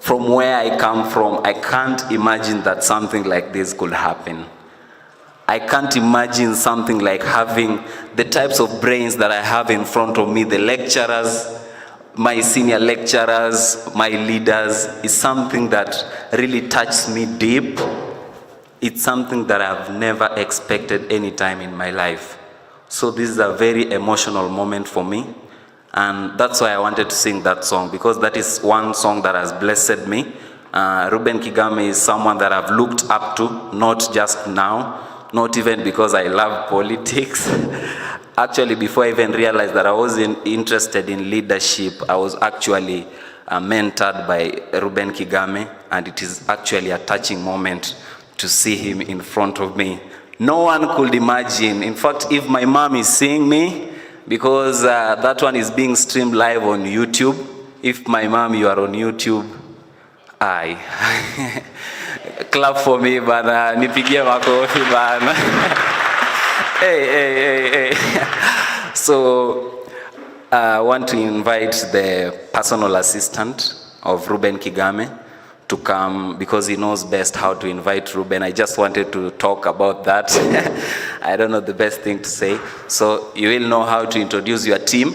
from where I come from, I can't imagine that something like this could happen. I can't imagine something like having the types of brains that I have in front of me, the lecturers, my senior lecturers, my leaders, is something that really touches me deep. It's something that I've never expected any time in my life. So this is a very emotional moment for me. And that's why I wanted to sing that song, because that is one song that has blessed me. Ruben Kigame is someone that I've looked up to, not just now, not even because I love politics. Actually, before I even realized that I wasn't interested in leadership, I was actually mentored by Ruben Kigame, and it is actually a touching moment to see him in front of me. No one could imagine. In fact, if my mom is seeing me, because that one is being streamed live on YouTube. If my mom, you are on YouTube, aye. Clap for me, bana. Nipigie makofi, bana. Hey. So, I want to invite the personal assistant of Ruben Kigame to come, because he knows best how to invite Ruben. I just wanted to talk about that. I don't know the best thing to say. So you will know how to introduce your team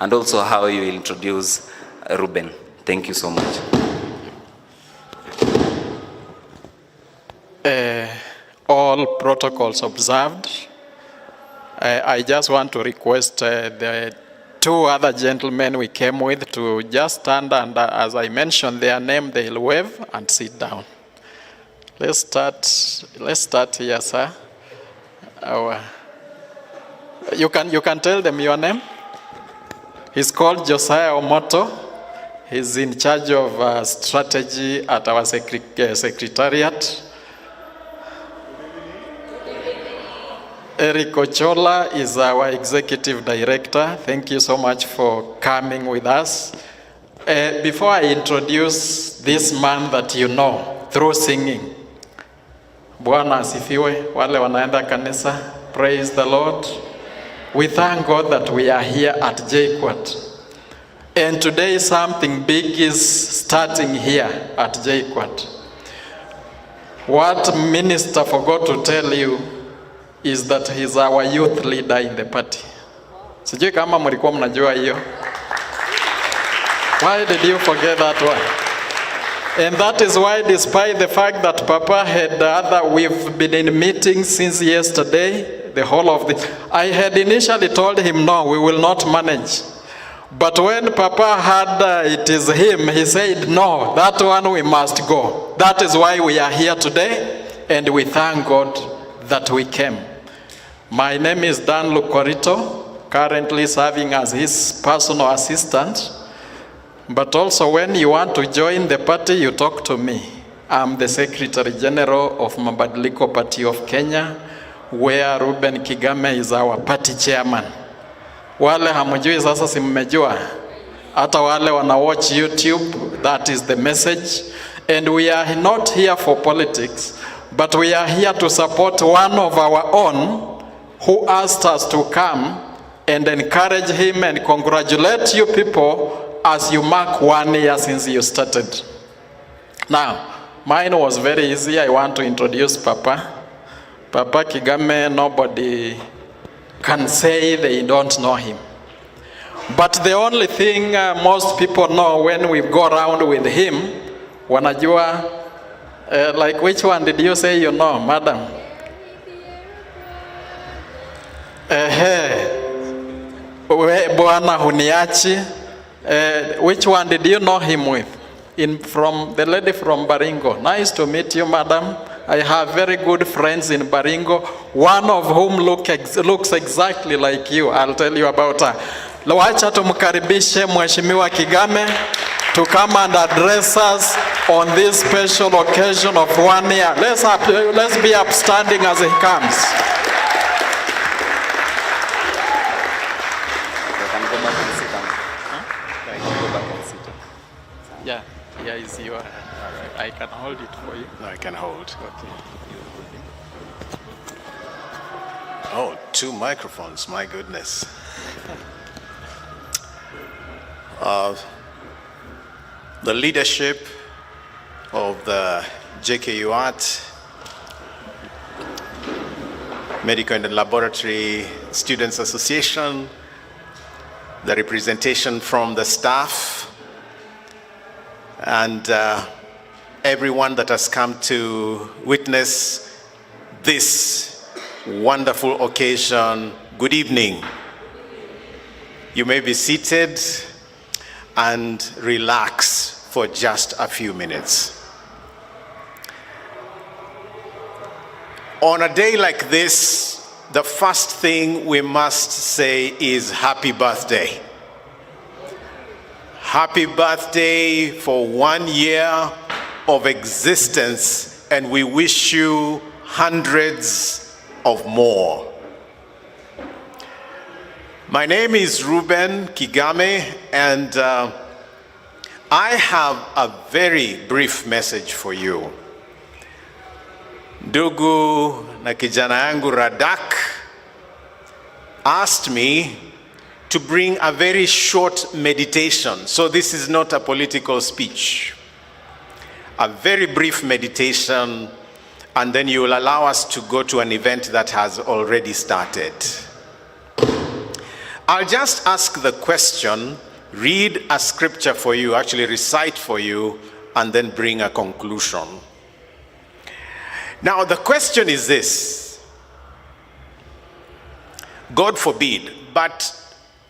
and also how you will introduce Ruben. Thank you so much.
All protocols observed. I just want to request the two other gentlemen we came with to just stand, and as I mentioned their name, they'll wave and sit down. Let's start here, sir. You can tell them your name. He's called Josiah Omoto. He's in charge of strategy at our secretariat. Eric Ochola is our executive director. Thank you so much for coming with us. Before I introduce this man that you know through singing, Bwana asifiwe, wale wanaenda kanisa, praise the Lord. We thank God that we are here at JKUAT. And today something big is starting here at JKUAT. What minister forgot to tell you is that he's our youth leader in the party. Sijui kama mlikuwa mnajua hiyo. Why did you forget that one? And that is why, despite the fact that Papa had we've been in meetings since yesterday, the whole of the, I had initially told him, no, we will not manage. But when Papa had it is him, he said, no, that one we must go. That is why we are here today, and we thank God that we came. My name is Dan Lukorito, currently serving as his personal assistant. But also when you want to join the party, you talk to me. I'm the Secretary General of Mabadiliko Party of Kenya, where Ruben Kigame is our party chairman. Wale hamujui sasa si mmejua. Hata wale wana watch YouTube, that is the message. And we are not here for politics, but we are here to support one of our own who asked us to come and encourage him and congratulate you people as you mark 1 year since you started. Now, mine was very easy. I want to introduce Papa. Papa Kigame, nobody can say they don't know him. But the only thing most people know when we go around with him, wanajua, like which one did you say you know, madam? Bwana huniachi. Which one did you know him with? From the lady from Baringo. Nice to meet you, madam. I have very good friends in Baringo, one of whom looks exactly like you. I'll tell you about her. Wacha tumkaribishe Mheshimiwa Kigame to come and address us on this special occasion of 1 year. Let's be upstanding as he comes. Yeah, here is your right. I can hold it for you.
No, I can hold.
Okay.
Oh, 2 microphones, my goodness. The leadership of the JKUAT, Medical and Laboratory Students Association, the representation from the staff, and everyone that has come to witness this wonderful occasion. Good evening. You may be seated and relax for just a few minutes. On a day like this, the first thing we must say is happy birthday. Happy birthday for 1 year of existence, and we wish you hundreds of more. My name is Ruben Kigame, and I have a very brief message for you. Ndugu na kijana yangu Radak asked me to bring a very short meditation. So this is not a political speech. A very brief meditation, and then you will allow us to go to an event that has already started. I'll just ask the question, read a scripture for you, actually recite for you, and then bring a conclusion. Now, the question is this. God forbid, but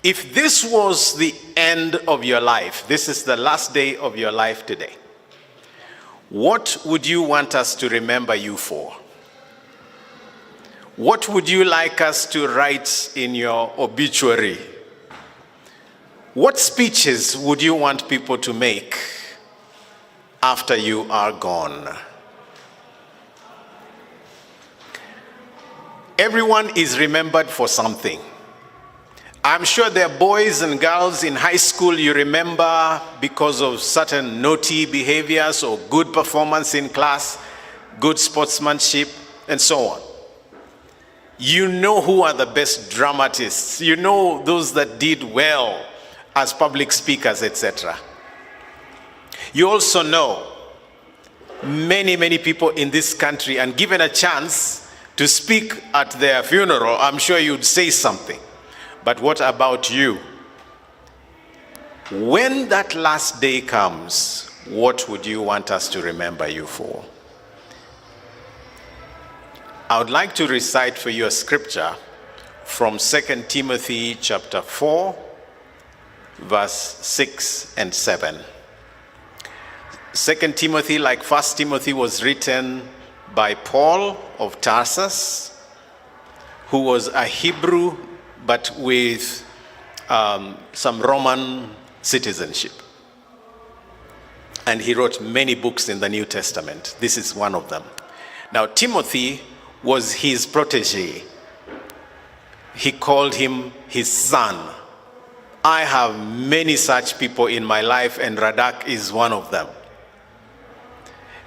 if this was the end of your life, this is the last day of your life today, what would you want us to remember you for? What would you like us to write in your obituary? What speeches would you want people to make after you are gone? Everyone is remembered for something. I'm sure there are boys and girls in high school you remember because of certain naughty behaviors or good performance in class, good sportsmanship, and so on. You know who are the best dramatists. You know those that did well as public speakers, etc. You also know many people in this country, and given a chance to speak at their funeral, I'm sure you'd say something. But what about you? When that last day comes, what would you want us to remember you for? I would like to recite for you a scripture from 2 Timothy chapter 4, verse 6 and 7. 2 Timothy, like 1 Timothy, was written by Paul of Tarsus, who was a Hebrew, but with some Roman citizenship. And he wrote many books in the New Testament. This is one of them. Now, Timothy was his protege. He called him his son. I have many such people in my life, and Radak is one of them,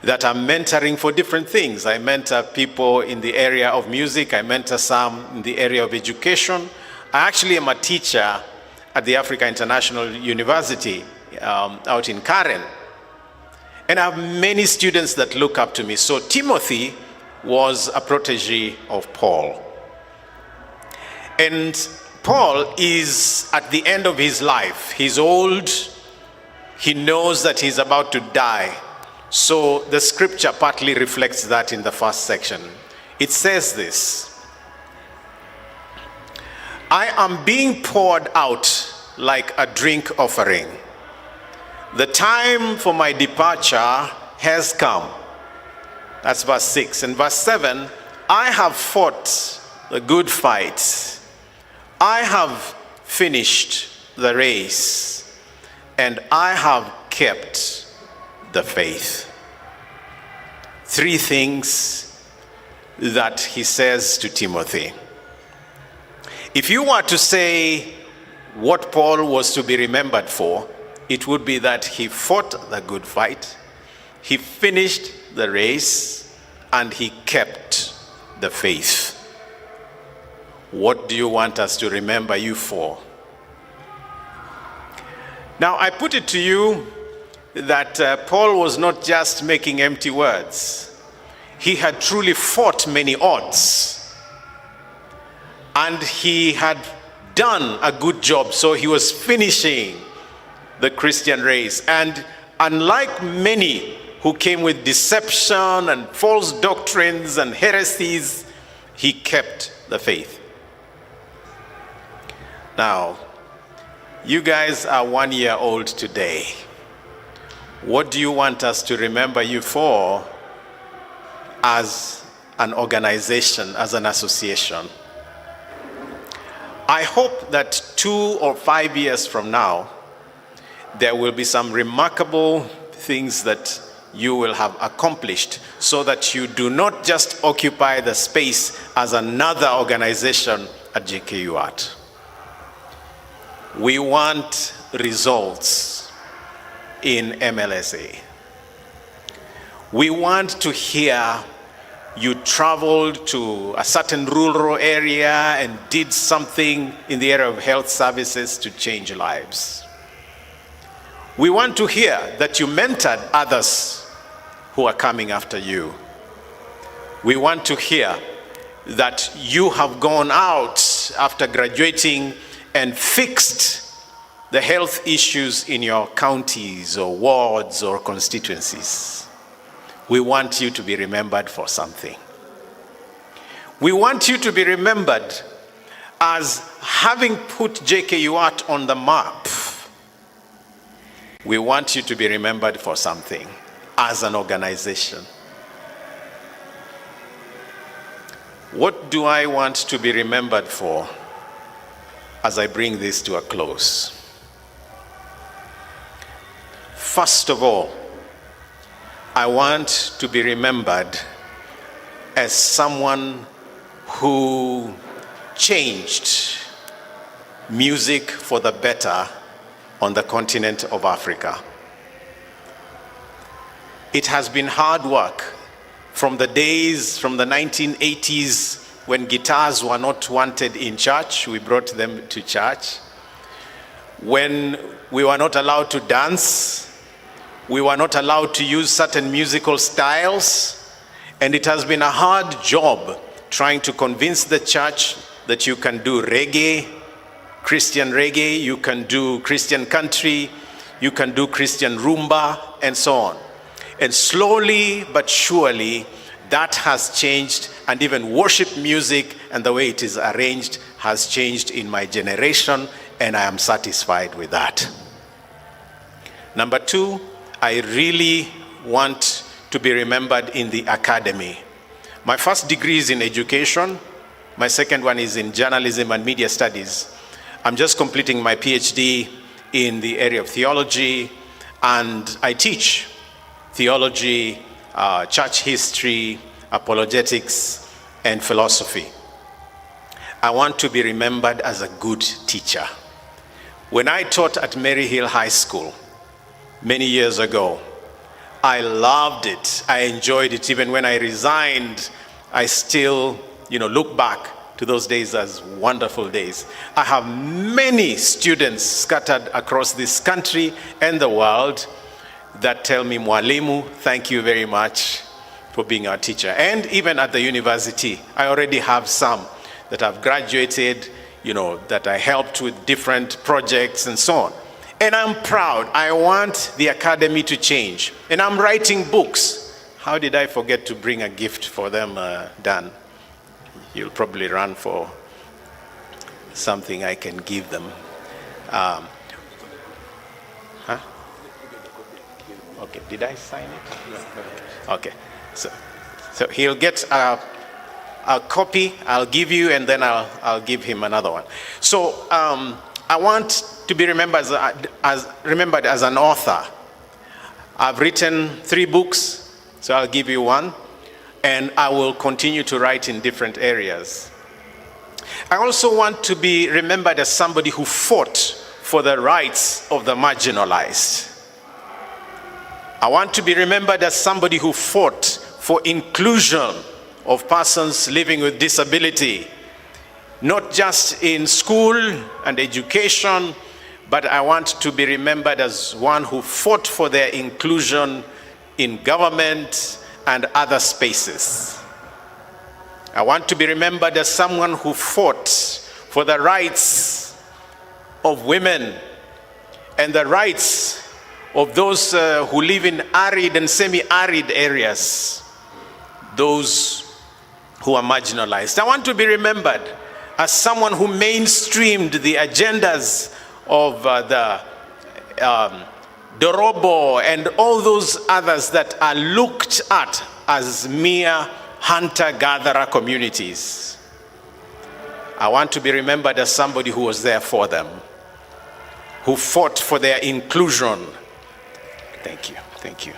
that I'm mentoring for different things. I mentor people in the area of music. I mentor some in the area of education. I actually am a teacher at the Africa International University out in Karen. And I have many students that look up to me. So Timothy was a protege of Paul. And Paul is at the end of his life. He's old. He knows that he's about to die. So the scripture partly reflects that in the first section. It says this: I am being poured out like a drink offering. The time for my departure has come. That's verse 6. And verse 7, I have fought the good fight. I have finished the race, and I have kept the faith. 3 things that he says to Timothy. If you were to say what Paul was to be remembered for, it would be that he fought the good fight, He finished the race and he kept the faith. What do you want us to remember you for? Now, I put it to you that Paul was not just making empty words. He had truly fought many odds. And he had done a good job, so he was finishing the Christian race. And unlike many who came with deception and false doctrines and heresies, he kept the faith. Now, you guys are 1 year old today. What do you want us to remember you for as an organization, as an association? I hope that 2 or 5 years from now, there will be some remarkable things that you will have accomplished so that you do not just occupy the space as another organization at JKUAT. We want results in MLSA. We want to hear you traveled to a certain rural area and did something in the area of health services to change lives. We want to hear that you mentored others who are coming after you. We want to hear that you have gone out after graduating and fixed the health issues in your counties or wards or constituencies. We want you to be remembered for something. We want you to be remembered as having put JKUAT on the map. We want you to be remembered for something as an organization. What do I want to be remembered for as I bring this to a close? First of all, I want to be remembered as someone who changed music for the better on the continent of Africa. It has been hard work from the days, from the 1980s, when guitars were not wanted in church. We brought them to church. When we were not allowed to dance, we were not allowed to use certain musical styles, and it has been a hard job trying to convince the church that you can do reggae, Christian reggae, you can do Christian country, you can do Christian rumba, and so on. And slowly but surely, that has changed, and even worship music and the way it is arranged has changed in my generation, and I am satisfied with that. Number two, I really want to be remembered in the academy. My first degree is in education. My second one is in journalism and media studies. I'm just completing my PhD in the area of theology, and I teach theology, church history, apologetics, and philosophy. I want to be remembered as a good teacher. When I taught at Maryhill High School many years ago, I loved it. I enjoyed it. Even when I resigned, I still, look back to those days as wonderful days. I have many students scattered across this country and the world that tell me, Mwalimu, thank you very much for being our teacher. And even at the university, I already have some that have graduated, that I helped with different projects and so on. And I'm proud. I want the academy to change. And I'm writing books. How did I forget to bring a gift for them, Dan? You'll probably run for something I can give them. Okay, did I sign it? Okay, so he'll get a copy. I'll give you, and then I'll give him another one. So I want to be remembered as an author. I've written 3 books, so I'll give you one, and I will continue to write in different areas. I also want to be remembered as somebody who fought for the rights of the marginalized. I want to be remembered as somebody who fought for inclusion of persons living with disability, not just in school and education, but I want to be remembered as one who fought for their inclusion in government and other spaces. I want to be remembered as someone who fought for the rights of women and the rights of those who live in arid and semi-arid areas, those who are marginalized. I want to be remembered as someone who mainstreamed the agendas of the Dorobo and all those others that are looked at as mere hunter-gatherer communities. I want to be remembered as somebody who was there for them, who fought for their inclusion. Thank you, thank you.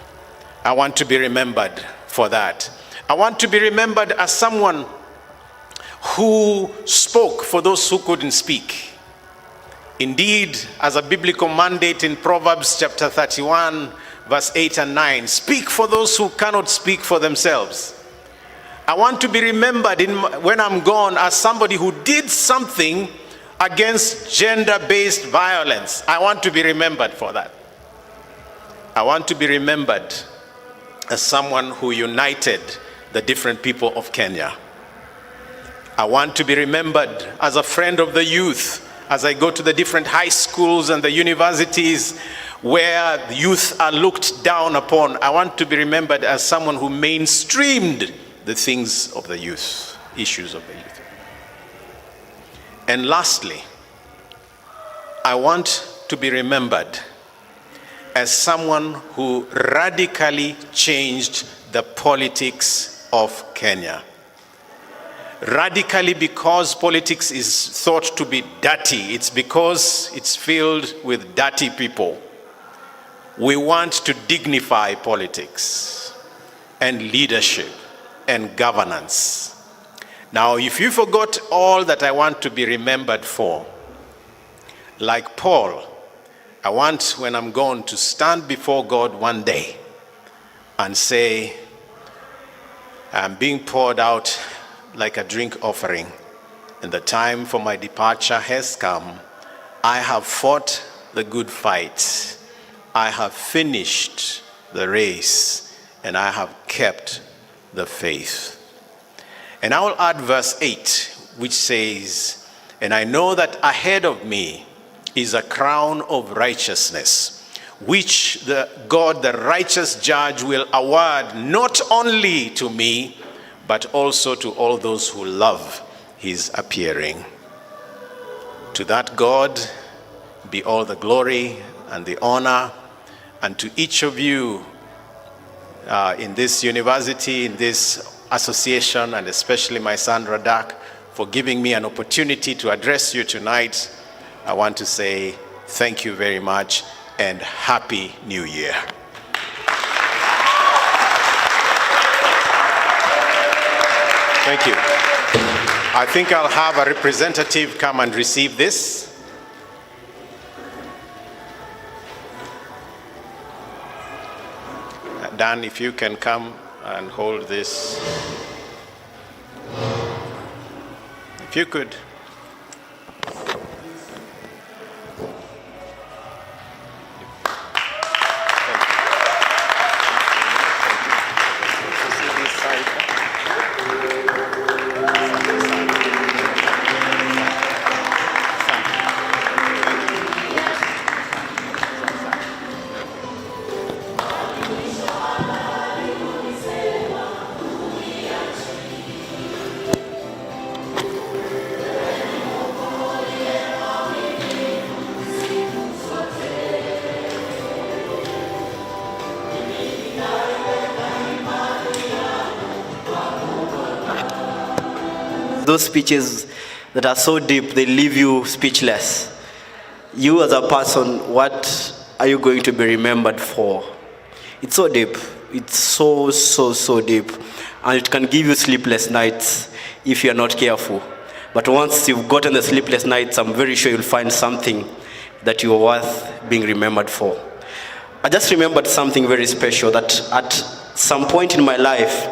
I want to be remembered for that. I want to be remembered as someone who spoke for those who couldn't speak. Indeed, as a biblical mandate in Proverbs chapter 31, verse 8 and 9, speak for those who cannot speak for themselves. I want to be remembered when I'm gone as somebody who did something against gender-based violence. I want to be remembered for that. I want to be remembered as someone who united the different people of Kenya. I want to be remembered as a friend of the youth as I go to the different high schools and the universities where the youth are looked down upon. I want to be remembered as someone who mainstreamed the things of the youth, issues of the youth. And lastly, I want to be remembered as someone who radically changed the politics of Kenya. Radically, because politics is thought to be dirty. It's because it's filled with dirty people. We want to dignify politics and leadership and governance. Now, if you forgot all that I want to be remembered for, like Paul, I want, when I'm gone, to stand before God one day and say, I'm being poured out like a drink offering, and the time for my departure has come. I have fought the good fight. I have finished the race, and I have kept the faith. And I will add verse 8, which says, and I know that ahead of me is a crown of righteousness, which God, the righteous judge, will award not only to me, but also to all those who love his appearing. To that God be all the glory and the honor, and to each of you in this university, in this association, and especially my son Radak, for giving me an opportunity to address you tonight. I want to say thank you very much and Happy New Year. Thank you. I think I'll have a representative come and receive this. Dan, if you can come and hold this. If you could.
Those speeches that are so deep, they leave you speechless. You as a person, what are you going to be remembered for? It's so deep. It's so deep. And it can give you sleepless nights if you're not careful. But once you've gotten the sleepless nights, I'm very sure you'll find something that you're worth being remembered for. I just remembered something very special, that at some point in my life,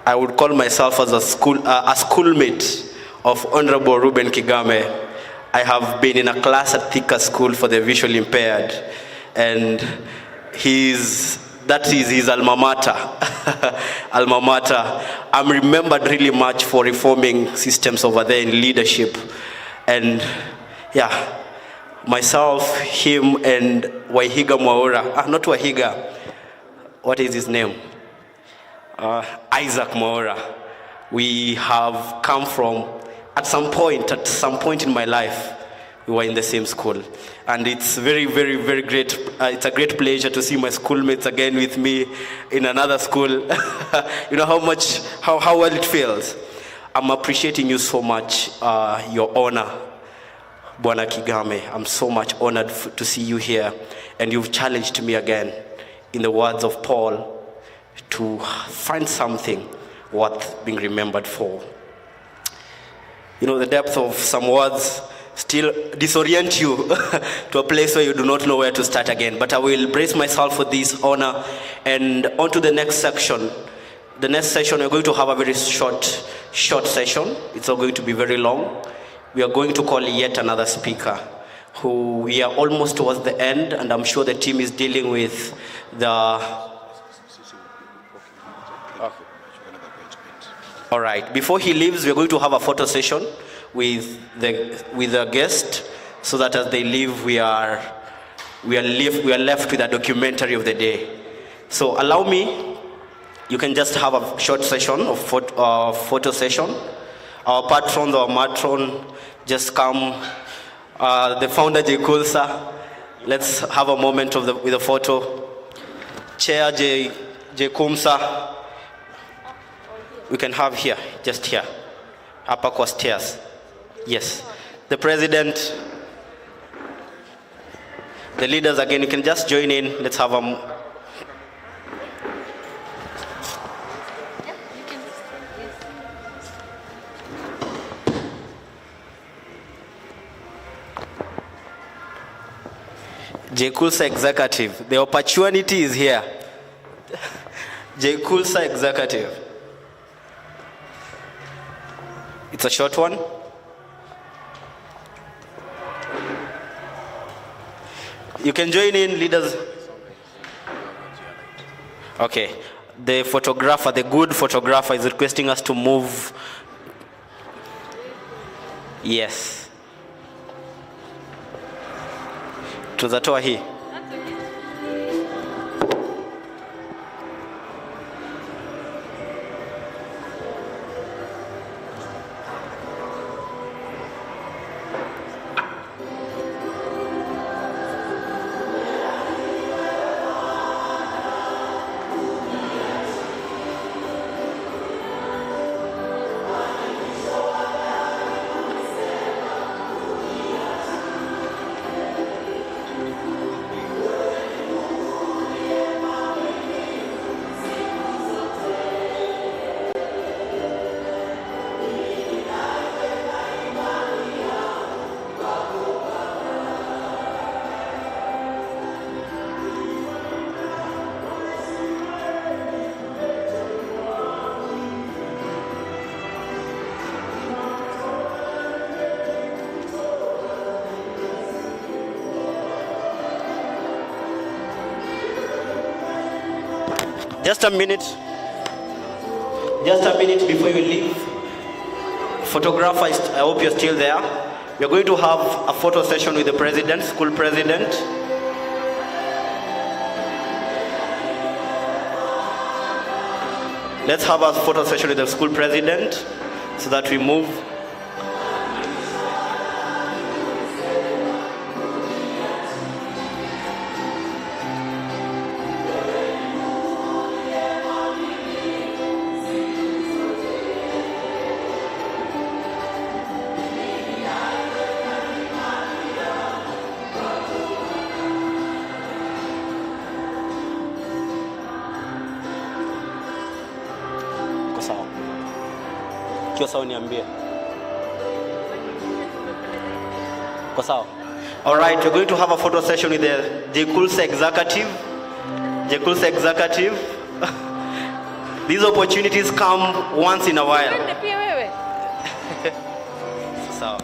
I would call myself as a schoolmate of Honorable Ruben Kigame. I have been in a class at Thika School for the visually impaired, and that is his alma mater. Alma mater. I'm remembered really much for reforming systems over there in leadership. And yeah, myself, him, and Wahiga Mwaura. Not Wahiga. What is his name? Isaac Mwaura. We have come from, at some point in my life, we were in the same school. And it's very, very, very great. It's a great pleasure to see my schoolmates again with me in another school. You know how well it feels. I'm appreciating you so much, your honor, Bwana Kigame. I'm so much honored to see you here. And you've challenged me again, in the words of Paul, to find something worth being remembered for. You know, the depth of some words still disorient you to a place where you do not know where to start again. But I will brace myself for this honor. And on to the next section. The next session, we're going to have a very short session. It's not going to be very long. We are going to call yet another speaker, who we are almost towards the end, and I'm sure the team is dealing with the... All right, before he leaves, we're going to have a photo session with the guest, so that as they leave, we are left with a documentary of the day. So allow me, you can just have a short session of photo session. Our patron, our matron, just come. The founder, JKUAT. Let's have a moment with a photo. Chair, JKUAT. We can have here, just here. Upper kwa stairs. Yes. The president, the leaders again, you can just join in. Let's have a... JKUAT executive, the opportunity is here. JKUAT executive. It's a short one. You can join in, leaders. Okay. The photographer, the good photographer, is requesting us to move. Yes. Tuzatoa hii. Just a minute before you leave. Photographer, I hope you're still there. We're going to have a photo session with the president, school president. Let's have a photo session with the school president so that we move. Kwa sawa niambie. Kwa sawa. All right, we're going to have a photo session with the JKUAT executive. JKUAT executive. These opportunities come once in a while. So.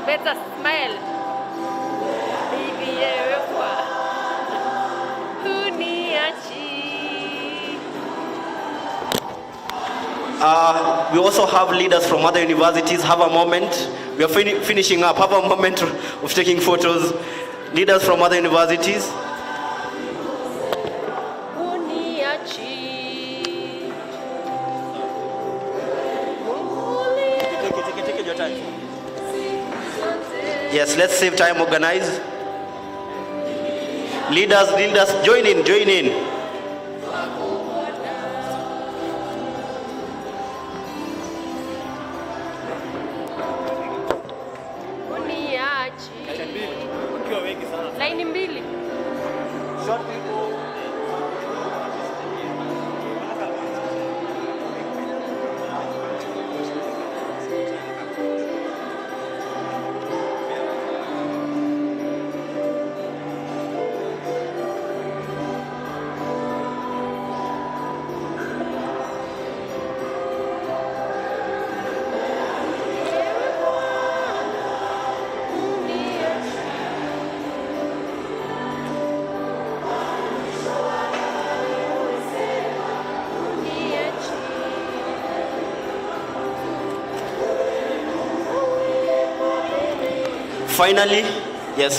Better smile.
We also have leaders from other universities. Have a moment. We are finishing up. Have a moment of taking photos. Leaders from other universities. Take your time. Yes, let's save time, organize. Leaders, join in.
Line mbili.
Short people.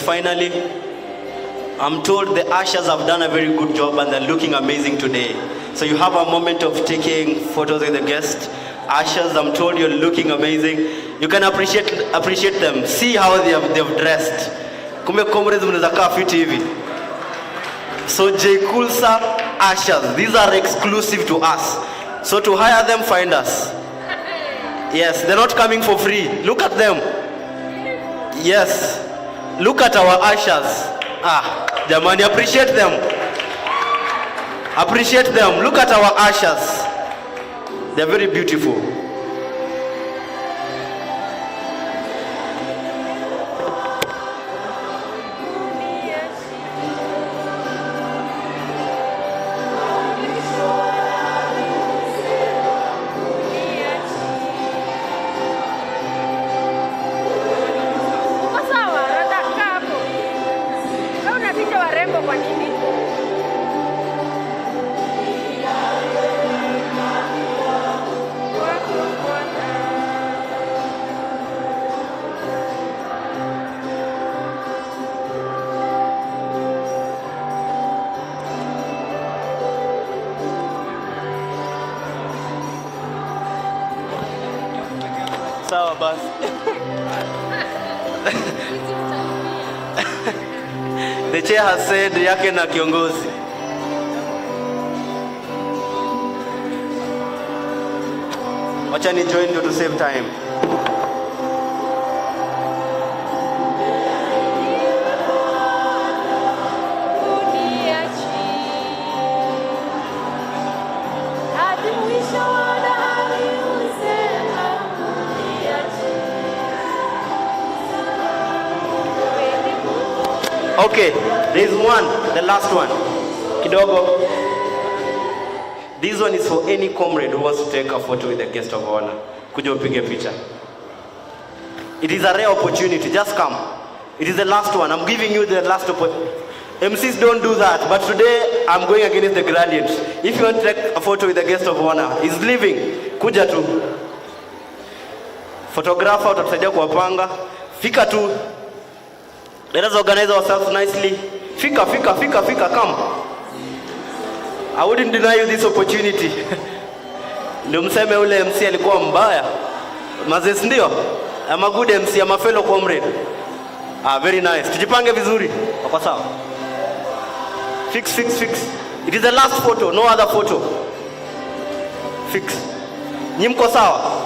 Finally, I'm told the ushers have done a very good job and they're looking amazing today. So you have a moment of taking photos with the guests. Ushers, I'm told you're looking amazing. You can appreciate them. See how they've dressed. Kumbe comrades mnaweza kaa fiti hivi. So JKUAT ushers, these are exclusive to us. So to hire them, find us. Yes, they're not coming for free. Look at them. Yes. Look at our ushers. Jamani, appreciate them. Look at our ushers. They're very beautiful. Sawa basi. The chair has said yake na kiongozi. Wacha ni join to save time. Okay, there's one, the last one. Kidogo. This one is for any comrade who wants to take a photo with the guest of honor. Kuja upige picha. It is a rare opportunity, just come. It is the last one, I'm giving you the last opportunity. MCs don't do that, but today I'm going against the gradient. If you want to take a photo with the guest of honor, he's leaving. Kuja tu. Photographer, utatusaidia kuwapanga. Fika tu. Let us organize ourselves nicely. Fika, come. I wouldn't deny you this opportunity. Ndio mseme ule MC alikuwa mbaya. Mazes ndio? Ama good MC, ama fellow comrade. Very nice. Tujipange vizuri. Kwa sawa. Fix. It is the last photo, no other photo. Fix. Nyi mko sawa?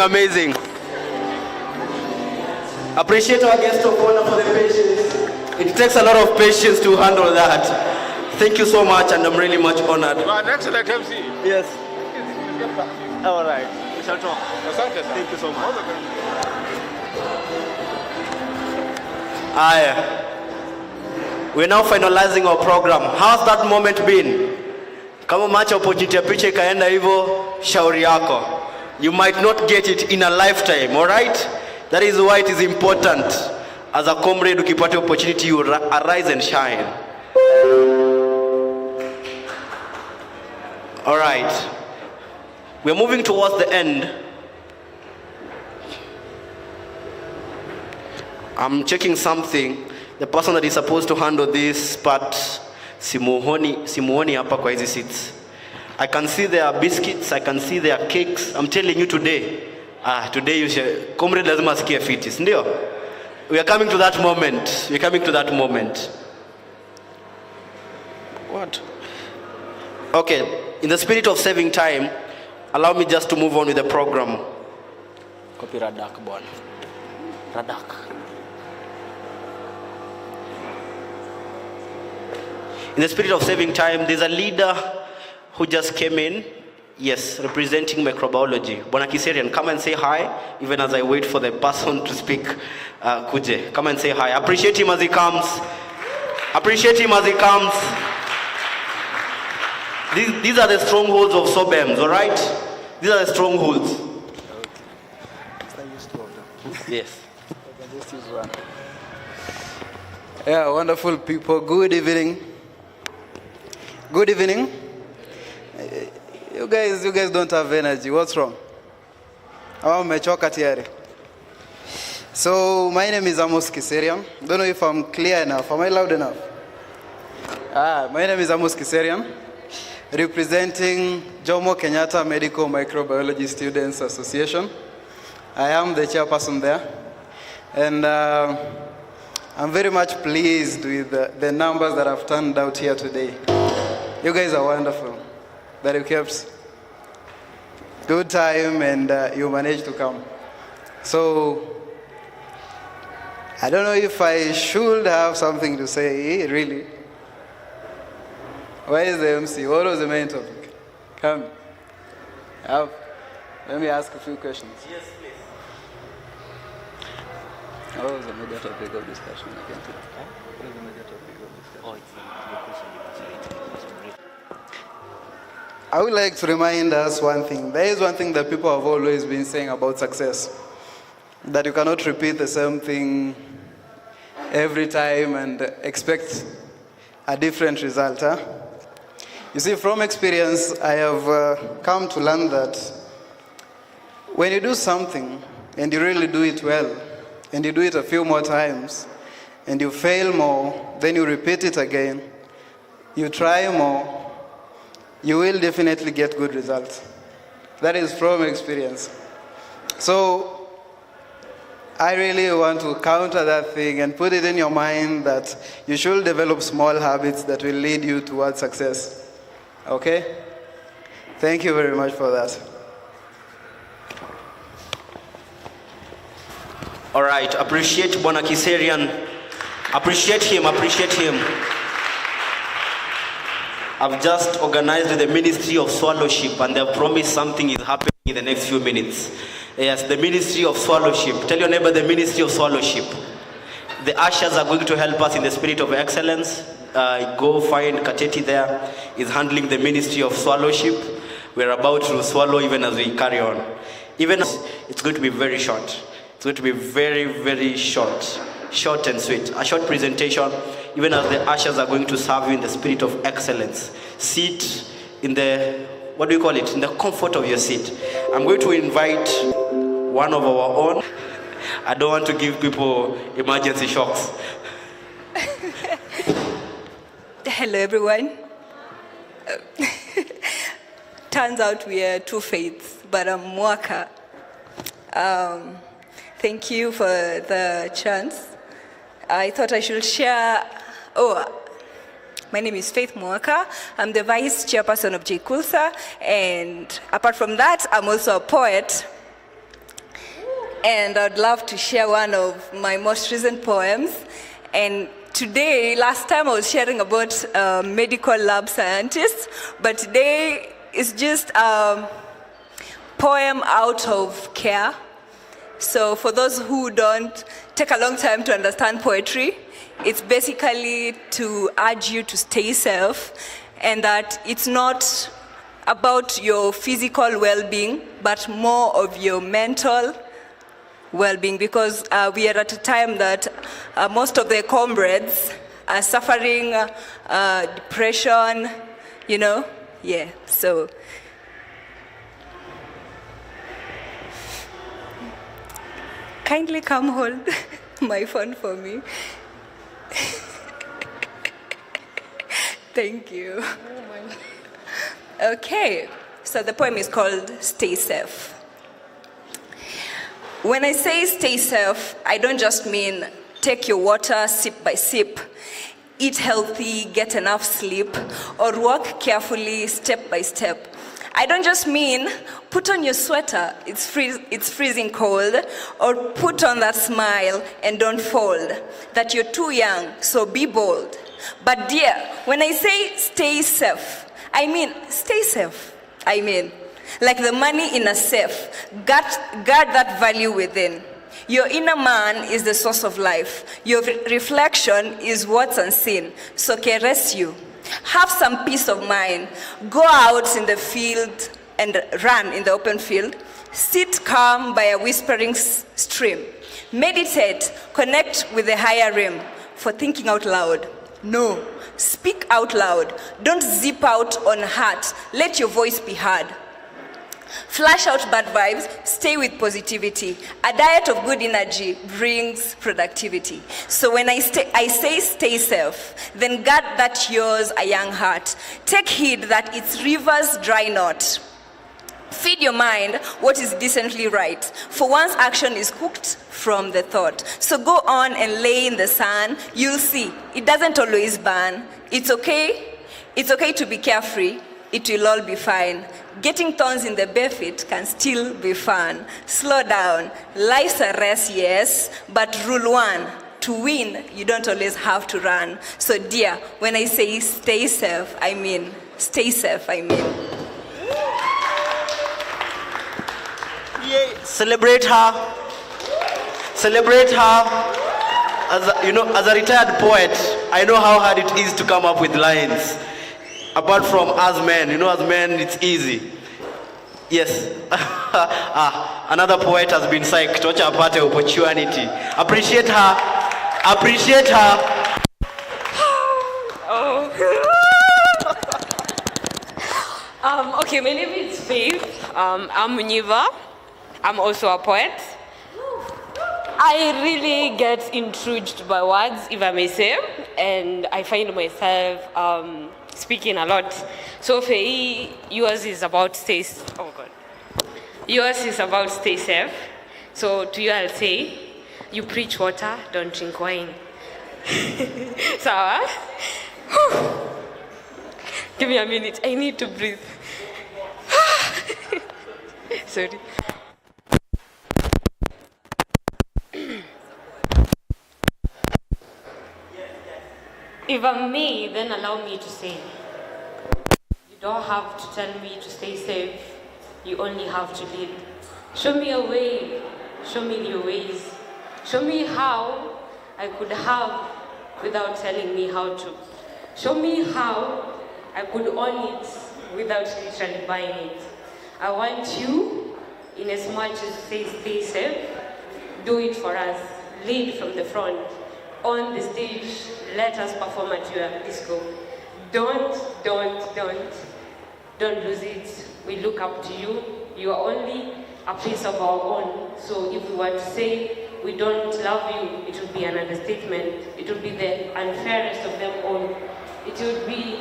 Amazing. Appreciate our guest of honor for the patience. It takes a lot of patience to handle that. Thank you so much, and I'm really much honored.
Excellent MC.
Yes. All right. We shall talk. Thank you so much. We're now finalizing our program. How's that moment been? Kama match opportunity ya picha ikaenda hivyo, shauri yako. You might not get it in a lifetime, all right? That is why it is important. As a comrade, ukipata opportunity, you arise and shine. All right. We're moving towards the end. I'm checking something. The person that is supposed to handle this part, simuoni hapa kwa hizi seats. I can see there are biscuits, I can see there are cakes. I'm telling you today, today you should, comrade lazima asikie fiti, ndio? We are coming to that moment. We're coming to that moment. What? Okay, in the spirit of saving time, allow me just to move on with the program. Copy Radak, bwana. Radak. In the spirit of saving time, there's a leader who just came in, yes, representing microbiology. Bwana Kiserian, come and say hi, even as I wait for the person to speak, Kuje. Come and say hi. Appreciate him as he comes. Appreciate him as he comes. These are the strongholds of SOBEMs, all right? These are the strongholds. Yes.
Yeah, wonderful people. Good evening. Good evening. You guys don't have energy. What's wrong? Mechoka tayari. So my name is Amos Kiserian. Don't know if I'm clear enough. Am I loud enough? My name is Amos Kiserian, representing Jomo Kenyatta Medical Microbiology Students Association. I am the chairperson there, and I'm very much pleased with the numbers that have turned out here today. You guys are wonderful. That you kept good time and you managed to come. So I don't know if I should have something to say, really. Where is the MC? What was the main topic? Come. Let me ask a few questions.
Yes, please.
What was the major topic of discussion again? What was the major topic of discussion? I would like to remind us one thing. There is one thing that people have always been saying about success, that you cannot repeat the same thing every time and expect a different result. Huh? You see, from experience, I have come to learn that when you do something and you really do it well, and you do it a few more times, and you fail more, then you repeat it again, you try more, you will definitely get good results. That is from experience. So I really want to counter that thing and put it in your mind that you should develop small habits that will lead you towards success. Okay? Thank you very much for that.
All right, appreciate Bwana Kiserian. Appreciate him. I've just organized the Ministry of Swallowship, and they've promised something is happening in the next few minutes. Yes, the Ministry of Swallowship. Tell your neighbor the Ministry of Swallowship. The ushers are going to help us in the spirit of excellence. Go find Kateti there, is handling the Ministry of Swallowship. we're about to swallow even as we carry on. Even as it's going to be very short. It's going to be very, very short. Short and sweet. A short presentation, even as the ushers are going to serve you in the spirit of excellence. Sit in the, what do you call it? In the comfort of your seat. I'm going to invite one of our own. I don't want to give people emergency shocks.
Hello, everyone. Turns out we are two faiths, but I'm Mwaka. Thank you for the chance. I thought I should share. My name is Faith Mwaka. I'm the vice chairperson of JKUAT, and apart from that, I'm also a poet. And I'd love to share one of my most recent poems. And today, last time I was sharing about medical lab scientists, but today is just a poem out of care. So for those who don't take a long time to understand poetry, it's basically to urge you to stay safe, and that it's not about your physical well-being, but more of your mental well-being, because we are at a time that most of the comrades are suffering depression, so. Kindly come hold my phone for me. Thank you. Okay, so the poem is called Stay Safe. When I say stay safe, I don't just mean take your water sip by sip, eat healthy, get enough sleep, or walk carefully step by step. I don't just mean put on your sweater, it's freezing cold, or put on that smile and don't fold, that you're too young, so be bold. But dear, when I say stay safe, I mean stay safe. I mean, like the money in a safe, guard that value within. Your inner man is the source of life. Your reflection is what's unseen, so caress you. Have some peace of mind. Go out in the field and run in the open field. Sit calm by a whispering stream. Meditate, connect with the higher rim for thinking out loud. No, speak out loud. Don't zip out on heart. Let your voice be heard. Flash out bad vibes, stay with positivity. A diet of good energy brings productivity. So when I say stay safe, then guard that yours a young heart. Take heed that its rivers dry not. Feed your mind what is decently right, for one's action is cooked from the thought. So go on and lay in the sun, you'll see, it doesn't always burn. It's okay to be carefree, it will all be fine. Getting thorns in the bare feet can still be fun. Slow down, life's a race, yes, but rule one, to win, you don't always have to run. So dear, when I say stay safe, I mean stay safe, I mean.
Yay. Celebrate her. Celebrate her. As a retired poet, I know how hard it is to come up with lines. Apart from as men, as men, it's easy. Yes. Another poet has been psyched. Watch her part of opportunity. Appreciate her. Appreciate her.
Okay, my name is Faith. I'm Muniva. I'm also a poet. I really get intrigued by words, if I may say, and I find myself speaking a lot. So Faye, yours is about stay safe. So to you I'll say, you preach water, don't drink wine. Sawa? Give me a minute, I need to breathe. Sorry. If I'm me, then allow me to say, you don't have to tell me to stay safe, you only have to lead. Show me a way, show me your ways. Show me how I could have without telling me how to. Show me how I could own it without literally buying it. I want you, in as much as say stay safe, do it for us. Lead from the front. On the stage, let us perform at your disco. Don't lose it. We look up to you. You are only a piece of our own. So if we were to say we don't love you, it would be an understatement. It would be the unfairest of them all. It would be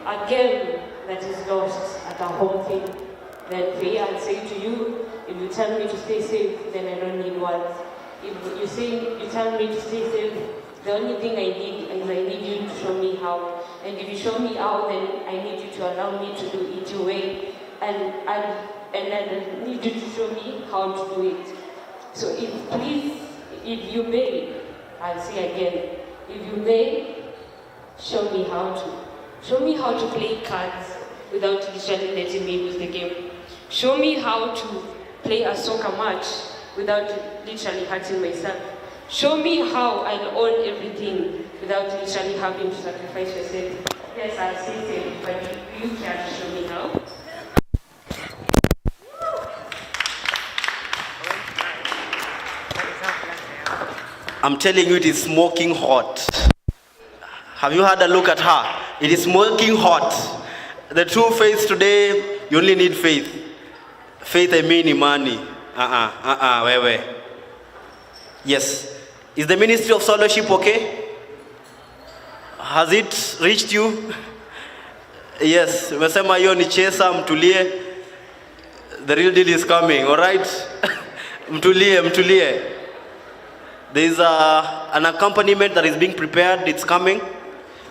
a game that is lost at our home field. Then Faye, I'll say to you, if you tell me to stay safe, then I don't need words. If you tell me to stay safe, the only thing I need is I need you to show me how. And if you show me how, then I need you to allow me to do it your way. And I need you to show me how to do it. So if you may, I'll say again, if you may, show me how to. Show me how to play cards without literally letting me lose the game. Show me how to play a soccer match without literally hurting myself. Show me how I'll own everything without literally having to sacrifice yourself. Yes, I'll say it, but you can't show me how.
I'm telling you, it is smoking hot. Have you had a look at her? It is smoking hot. The true faith today, you only need faith. Faith, I mean imani. Wewe. Yes. Is the ministry of fellowship okay? Has it reached you? Yes. Umesema hiyo ni chesa, mtulie. The real deal is coming, all right? Mtulie. There is an accompaniment that is being prepared. It's coming.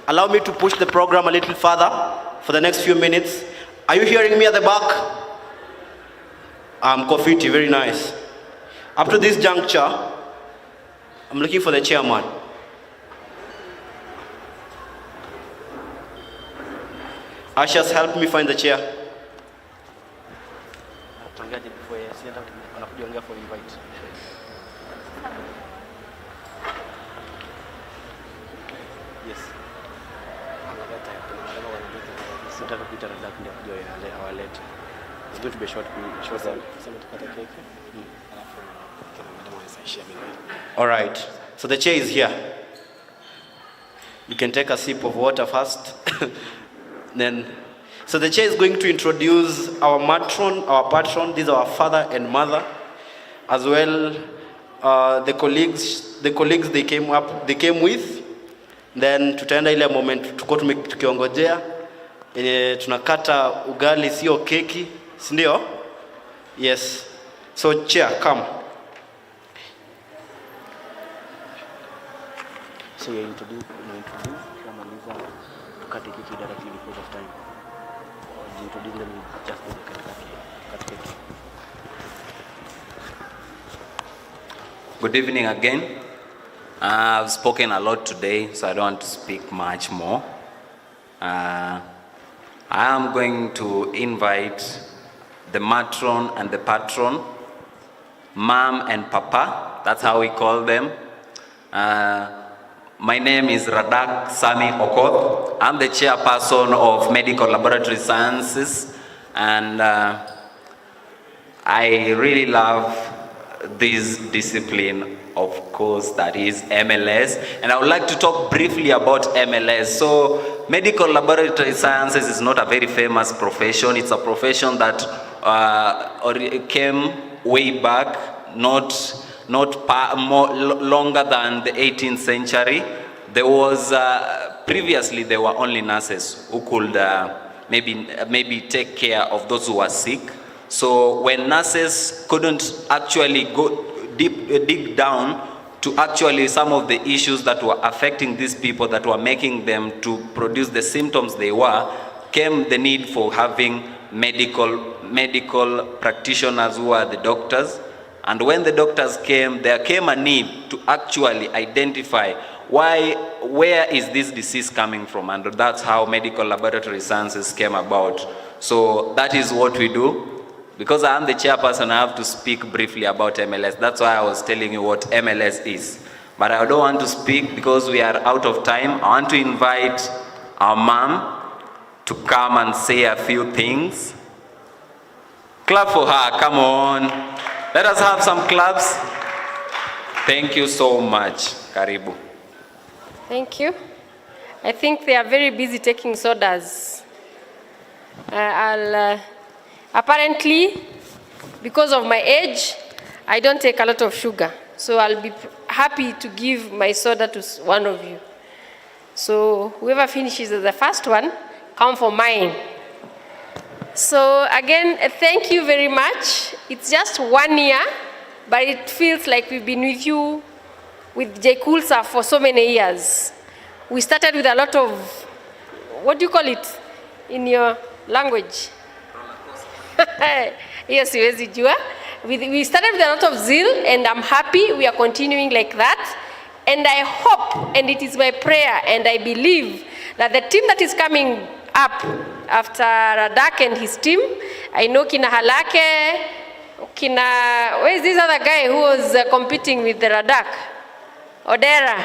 Allow me to push the program a little further for the next few minutes. Are you hearing me at the back? Kofiti, very nice. Up to this juncture, I'm looking for the chairman. Ushers, help me find the chair. Yes. It's going to be a short. All right. So the chair is here. You can take a sip of water first. So the chair is going to introduce our matron, our patron. These are our father and mother, as well. The colleagues they came with. Then tutaenda ile moment tuko tukiongojea tunakata ugali sio keki, si ndio? Yes. So chair, come. So you introduce Maliza tukate keki directly because of time. You introduce them just the cut keki.
Good evening again. I've spoken a lot today, so I don't want to speak much more. I am going to invite the matron and the patron, mom and papa, that's how we call them. My name is Radak Sami Okoth. I'm the chairperson of Medical Laboratory Sciences, and I really love this discipline, of course, that is MLS. And I would like to talk briefly about MLS. So medical laboratory sciences is not a very famous profession. It's a profession that came way back, not longer than the 18th century. There was, previously there were only nurses who could maybe take care of those who were sick. So when nurses couldn't actually go dig down to actually some of the issues that were affecting these people, that were making them to produce the symptoms they were, came the need for having medical practitioners who are the doctors. And when the doctors came, there came a need to actually identify where is this disease coming from, and that's how medical laboratory sciences came about. So that is what we do. Because I am the chairperson, I have to speak briefly about MLS. That's why I was telling you what MLS is. But I don't want to speak because we are out of time. I want to invite our mom to come and say a few things. Clap for her, come on. Let us have some claps. Thank you so much. Karibu.
Thank you. I think they are very busy taking sodas. Apparently, because of my age, I don't take a lot of sugar. So I'll be happy to give my soda to one of you. So whoever finishes the first one, come for mine. So again, thank you very much. It's just 1 year, but it feels like we've been with you, with JKUAT for so many years. We started with a lot of, what do you call it in your language? Yes, we started with a lot of zeal, and I'm happy we are continuing like that. And I hope, and it is my prayer, and I believe that the team that is coming up after Radak and his team, I know Kina Halake, where is this other guy who was competing with the Radak? Odero.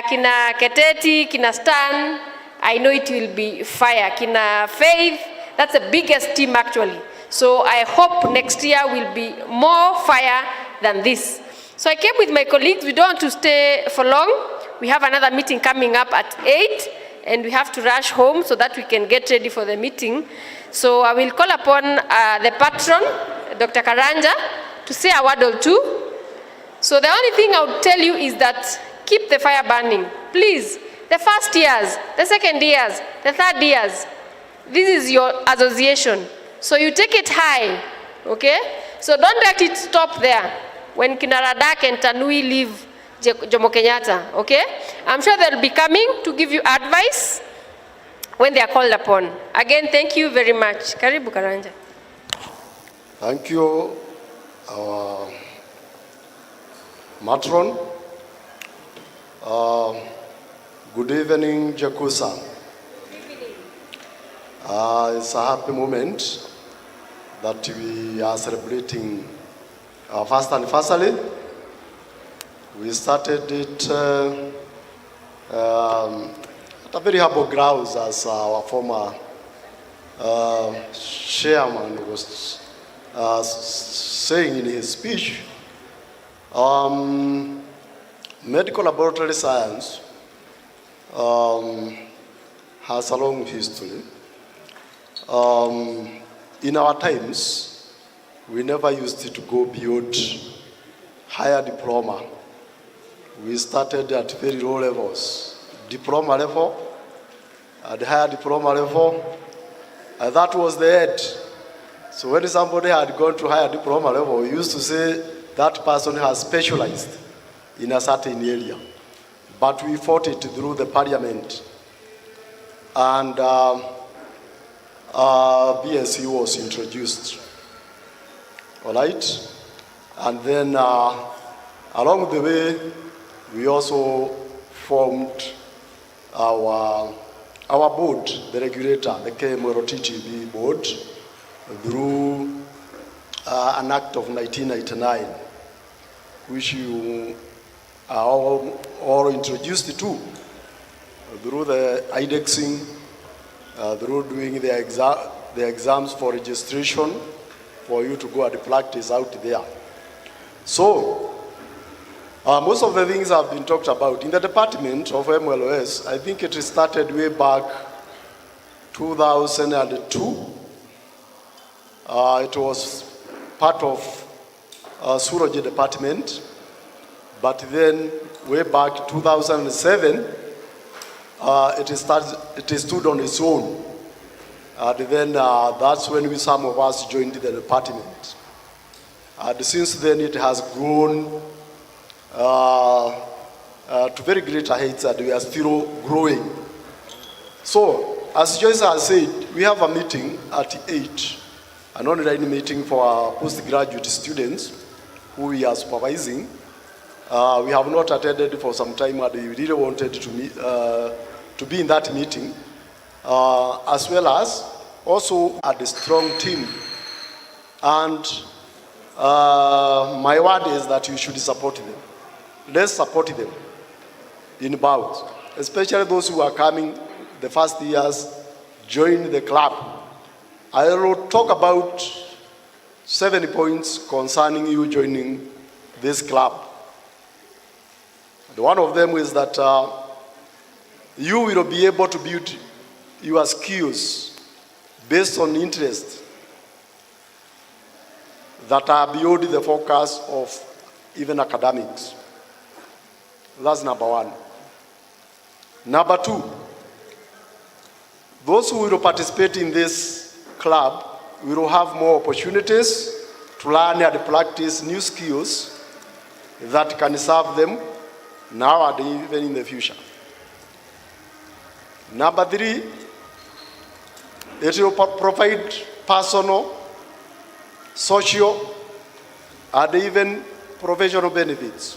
Kina Keteti, Kina Stan, I know it will be fire. Kina Faith, that's the biggest team actually. So I hope next year will be more fire than this. So I came with my colleagues. We don't want to stay for long. We have another meeting coming up at 8, and we have to rush home so that we can get ready for the meeting. So I will call upon the patron, Dr. Karanja, to say a word or two. So the only thing I would tell you is that keep the fire burning. Please, the first years, the second years, the third years, this is your association. So you take it high, okay? So don't let it stop there. When Kinaradak and Tanui leave Jomo Kenyatta, okay? I'm sure they'll be coming to give you advice when they are called upon. Again, thank you very much. Karibu Karanja.
Thank you, our matron. Good evening, JKUAT. It's a happy moment that we are celebrating our first anniversary. We started it at a very humble grounds, as our former chairman was saying in his speech. Medical laboratory science has a long history. In our times, we never used to go beyond higher diploma. We started at very low levels, diploma level, at higher diploma level, and that was the end. So when somebody had gone to higher diploma level, we used to say that person has specialized in a certain area. But we fought it through the parliament, and BSc was introduced. All right? And then along the way, we also formed our board, the regulator, the KMROTTB board, through an act of 1999, which you are all introduced to, through the indexing, through doing the exams for registration, for you to go and practice out there. So, most of the things have been talked about. In the department of MLOS, I think it started way back 2002. It was part of Surgery department, but then way back 2007, it stood on its own. And then that's when some of us joined the department. And since then, it has grown to very great heights, and we are still growing. So, as Joyce has said, we have a meeting at 8, an online meeting for our postgraduate students who we are supervising. We have not attended for some time, and we really wanted to be in that meeting, as well as also at the strong team. And my word is that you should support them. Let's support them in bouts, especially those who are coming the first years join the club. I will talk about 7 points concerning you joining this club. And one of them is that you will be able to build your skills based on interest that are beyond the focus of even academics. That's number one. Number two, those who will participate in this club will have more opportunities to learn and practice new skills that can serve them now and even in the future. Number three, it will provide personal, social, and even professional benefits.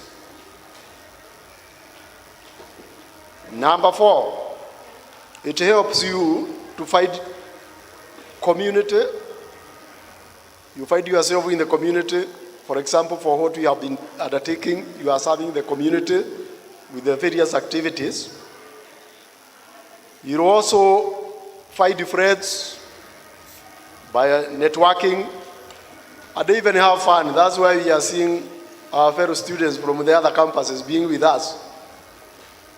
Number four, it helps you to find community. You find yourself in the community. For example, for what we have been undertaking, you are serving the community with the various activities. You also find friends by networking, and even have fun. That's why we are seeing our fellow students from the other campuses being with us.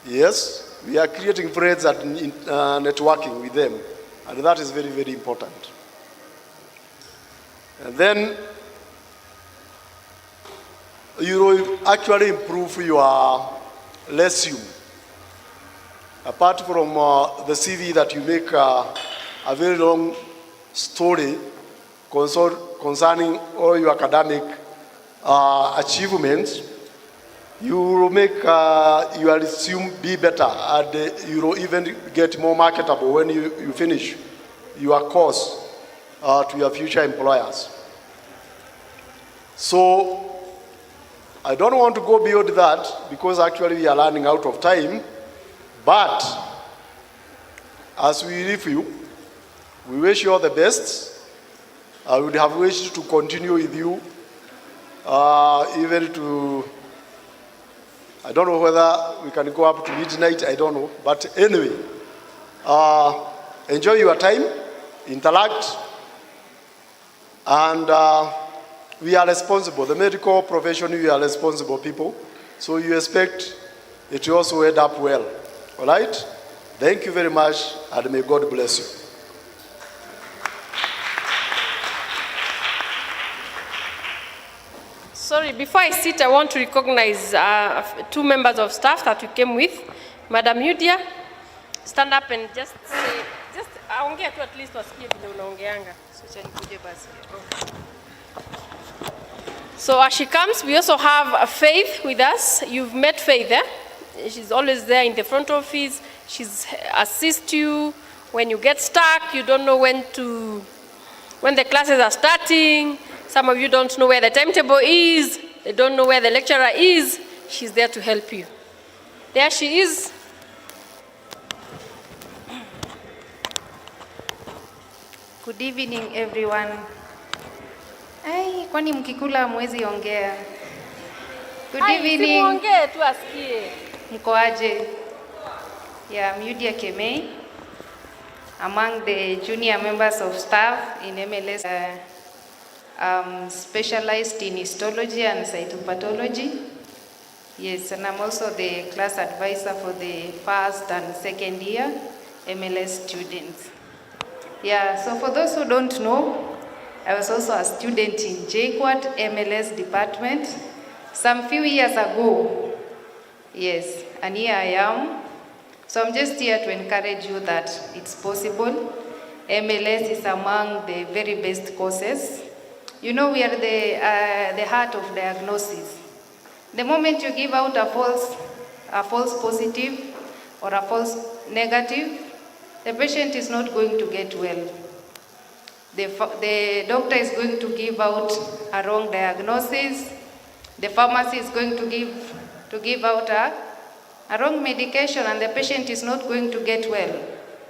Yes, we are creating friends and networking with them, and that is very, very important. And then you will actually improve your resume. Apart from the CV that you make a very long story concerning all your academic achievements, you will make your resume be better, and you will even get more marketable when you finish your course to your future employers. So I don't want to go beyond that because actually we are running out of time. But as we leave you, we wish you all the best. I would have wished to continue with you, even to, I don't know whether we can go up to midnight, I don't know. But anyway, enjoy your time, interact, and we are responsible. The medical profession, we are responsible people. So you expect it will also end up well. All right? Thank you very much, and may God bless you.
Sorry, before I sit, I want to recognize 2 members of staff that we came with. Madam Yudia, stand up and just say, aongea tu at least wasikie vile unaongeanga. So as she comes, we also have Faith with us. You've met Faith, eh? She's always there in the front office. She's assist you when you get stuck. You don't know when the classes are starting. Some of you don't know where the timetable is. They don't know where the lecturer is. She's there to help you. There she is.
Good evening, everyone. Ai, kwani mkikula mwezi ongea. Good evening.
Simuongee tu asikie.
Mko aje? Yeah, I'm Yudia Kemei, among the junior members of staff in MLS, specialized in histology and cytopathology. Yes, and I'm also the class advisor for the first and second year MLS students. Yeah, so for those who don't know, I was also a student in JKUAT MLS department some few years ago. Yes, and here I am. So I'm just here to encourage you that it's possible. MLS is among the very best courses. You know, we are the heart of diagnosis. The moment you give out a false positive or a false negative, the patient is not going to get well. The doctor is going to give out a wrong diagnosis. The pharmacy is going to give out a wrong medication, and the patient is not going to get well.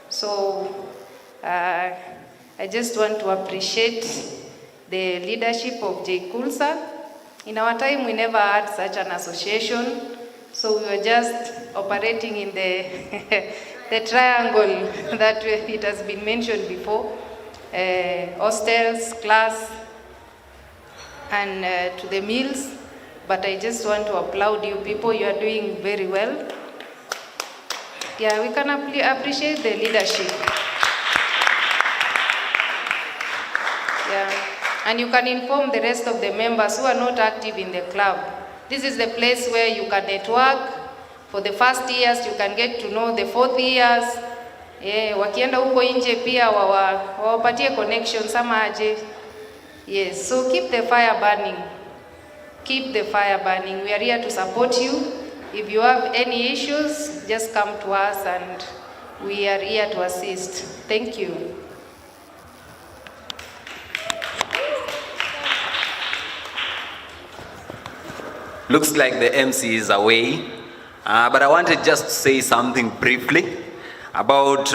So I just want to appreciate the leadership of JKUAT. In our time, we never had such an association, so we were just operating in the the triangle that it has been mentioned before, hostels, class, and to the meals. But I just want to applaud you people. You are doing very well. Yeah, we can appreciate the leadership. Yeah, and you can inform the rest of the members who are not active in the club. This is the place where you can network. For the first years, you can get to know the fourth years. Wakienda huko nje pia wawapatie connections ama aje. Yes, so keep the fire burning. Keep the fire burning. We are here to support you. If you have any issues, just come to us and we are here to assist. Thank you.
Looks like the MC is away, but I wanted just to say something briefly about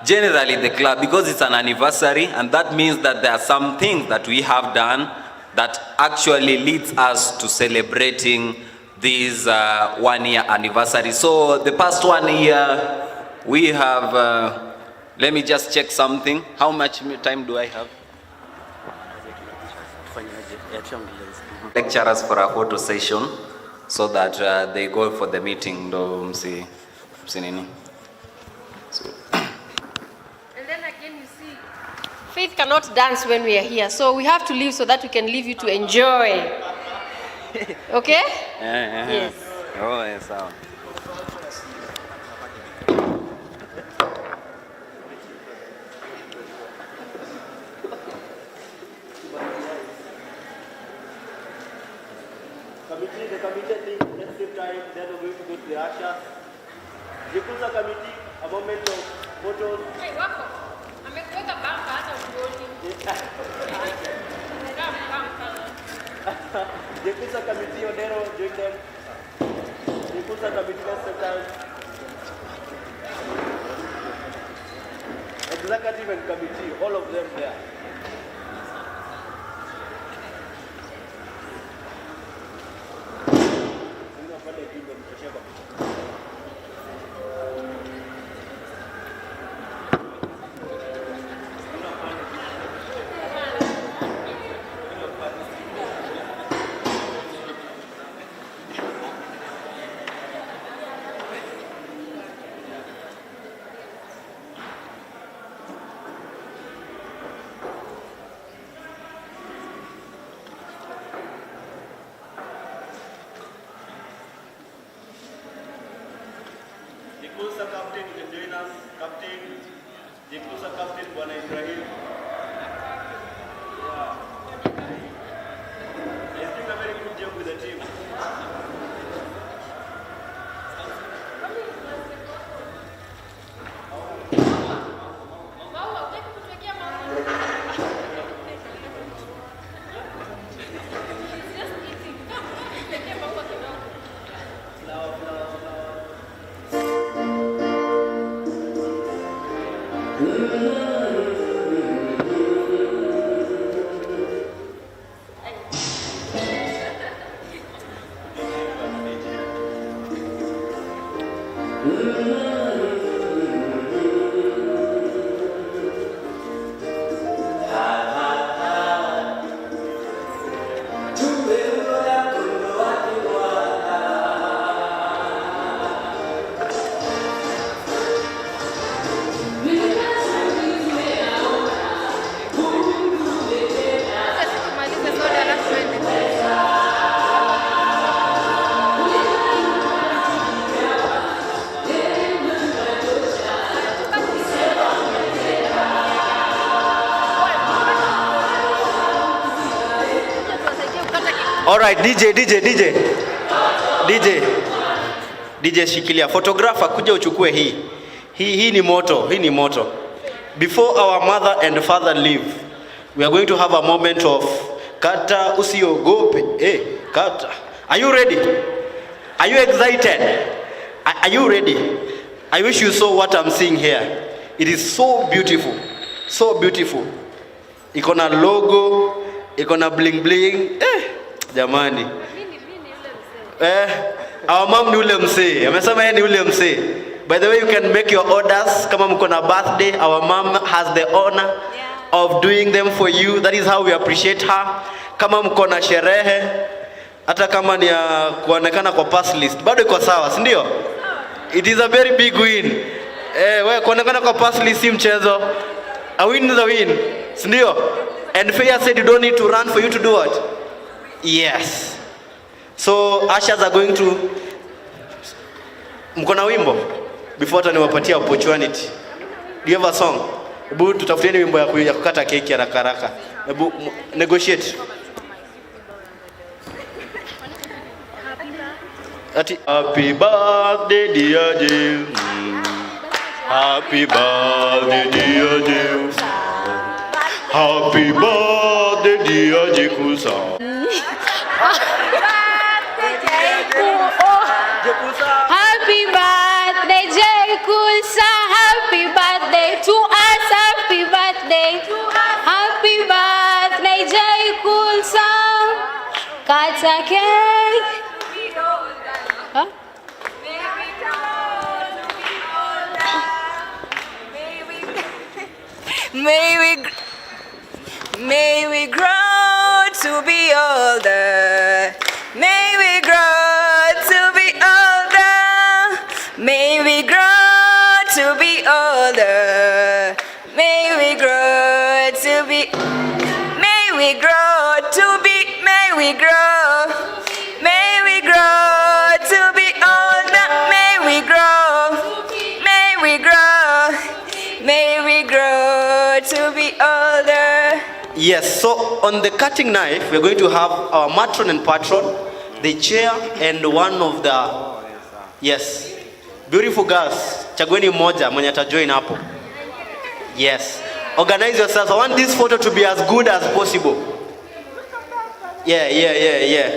generally the club, because it's an anniversary, and that means that there are some things that we have done that actually leads us to celebrating this 1 year anniversary. So the past 1 year, we have, let me just check something. How much time do I have? Lecturers for a photo session so that they go for the meeting. So,
and then again you see, Faith cannot dance when we are here, so we have to leave so that we can leave you to enjoy. Okay? Yes.
Oh, yes.
The committee thing, let's give time, then we're going to go to the Asha. JKUAT committee, a moment of photos.
Hey, wako. Amekuweka bamba hata uoni.
JKUAT committee, Odero, join them. JKUAT committee, let's set time. Executive and committee, all of them there. JKUAT captain, you can join us. Captain, JKUAT captain, Bwana Ibrahim. Yeah. He's doing a very good job with the team. All right, DJ, shikilia. Photographer, kuja uchukue hii. Hii ni moto. Before our mother and father leave, we are going to have a moment of kata usiogope. Kata. Are you ready? Are you excited? Are you ready? I wish you saw what I'm seeing here. It is so beautiful. So beautiful. Iko na logo, iko na bling bling. Jamani. Our mom ni ule msee. Amesema yeye ni ule msee. By the way, you can make your orders. Kama mko na birthday, our mom has the honor of doing them for you. That is how we appreciate her. Kama mko na sherehe, hata kama ni kuonekana kwa pass list, bado iko sawa, si ndio? It is a very big win. Wewe kuonekana kwa pass list si mchezo. A win is a win, si ndio? And Faye said you don't need to run for you to do what? Yes. So ushers are going to, mko na wimbo before hata niwapatia opportunity. Do you have a song? Hebu tutafutieni wimbo ya kukata keki haraka haraka. Hebu negotiate. Happy birthday dear Jill. Happy birthday dear Jill. Happy birthday dear JKUAT.
Happy birthday, JKUAT. Happy birthday to us. Happy birthday. Happy birthday, JKUAT. Cut a cake. Huh?
May we grow to be older. May we grow to be older. May we grow to be older. May we grow to be. May we grow to be. May we grow. May we grow to be older. May we grow. May we grow. May we grow to be older.
Yes, so on the cutting knife, we're going to have our matron and patron, the chair, and one of the, yes, beautiful girls. Chagueni mmoja mwenye atajoin hapo. Yes, organize yourselves. I want this photo to be as good as possible. Yeah.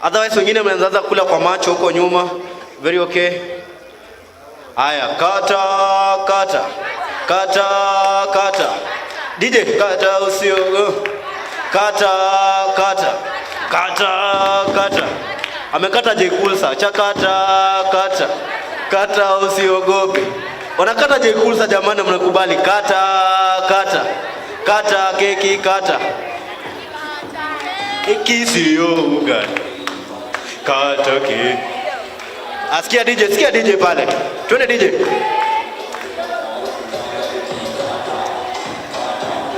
Otherwise, wengine mnaanza kula kwa macho huko nyuma. Very okay. Haya, kata. DJ, kata usiogo. Kata. Amekata JKUAT, kata. Kata usiogope. Wanakata JKUAT jamani, mnakubali. Kata. Kata keki, kata. Keki sio ugali. Kata keki. Asikia DJ pale. Tuone DJ.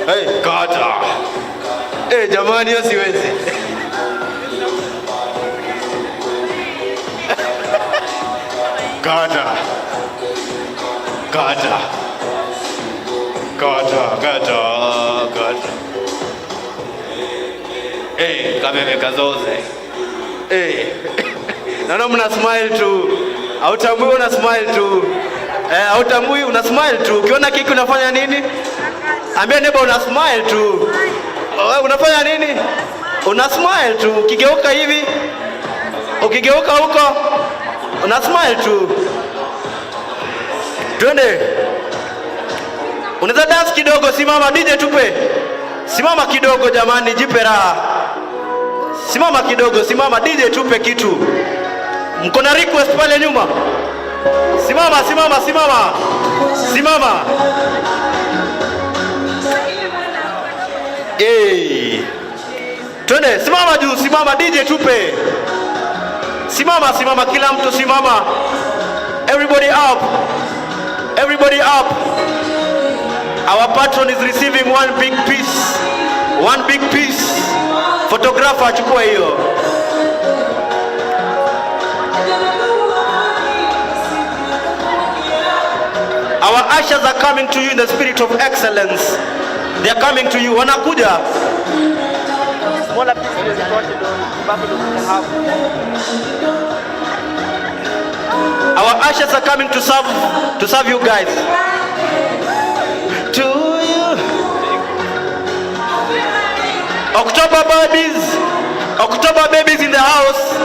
Hey, kata. Jamani hiyo siwezi. Kata. Kameme kazoze. Naona mna smile tu. Hautambui una smile tu. Hautambui una smile tu. Ukiona keki unafanya nini? Ambia neighbor una smile tu. Unafanya nini? Una smile tu. Ukigeuka hivi, ukigeuka huko, una smile tu. Twende. Unaweza dance kidogo, simama DJ tupe. Simama kidogo jamani, jipe raha. Simama kidogo, simama DJ tupe kitu. Mko na request pale nyuma? Simama. Twende, simama juu, simama DJ tupe. Simama kila mtu simama. Everybody up. Our patron is receiving one big piece. Photographer achukua hiyo. Our ushers are coming to you in the spirit of excellence. They are coming to you. Wanakuja. Smaller pieces Our ushers are coming to serve you guys. To you. October babies in the house.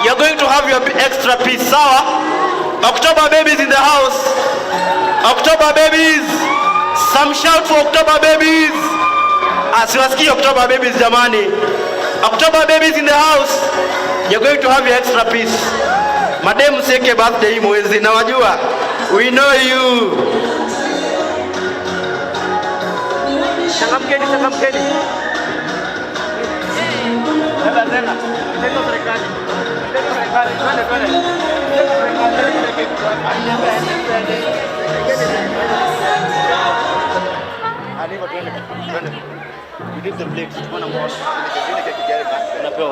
You're going to have your extra piece, sawa? October babies in the house. October babies. Some shout for October babies. Asiwasikie October babies jamani. October babies in the house. You're going to have your extra piece. Madam Seke birthday mwezi na wajua. We know you. Changamkeni. Tena.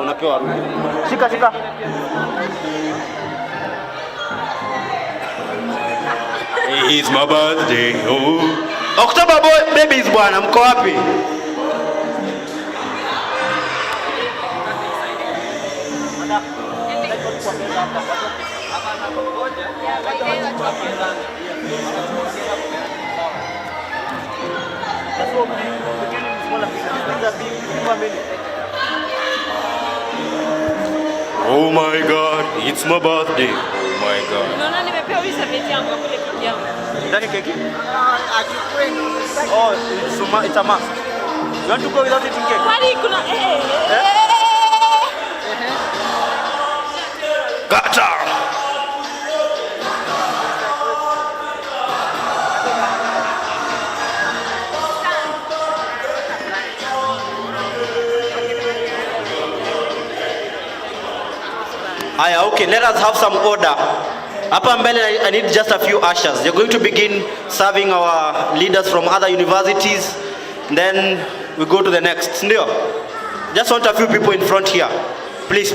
Unapewa. Shika.
It's my birthday. Oh.
October boy babies bwana, mko wapi?
Oh my God, it's my birthday. Oh my God.
Unaona nimepewa visa yangu kule kijangu.
Ndani keki? Oh, it's a must. You want to go without eating cake?
Kwani kuna
Gotcha.
Aya, okay, let us have some order. Hapa mbele, I need just a few ushers. You're going to begin serving our leaders from other universities. Then we go to the next. Ndio? Just want a few people in front here. Please.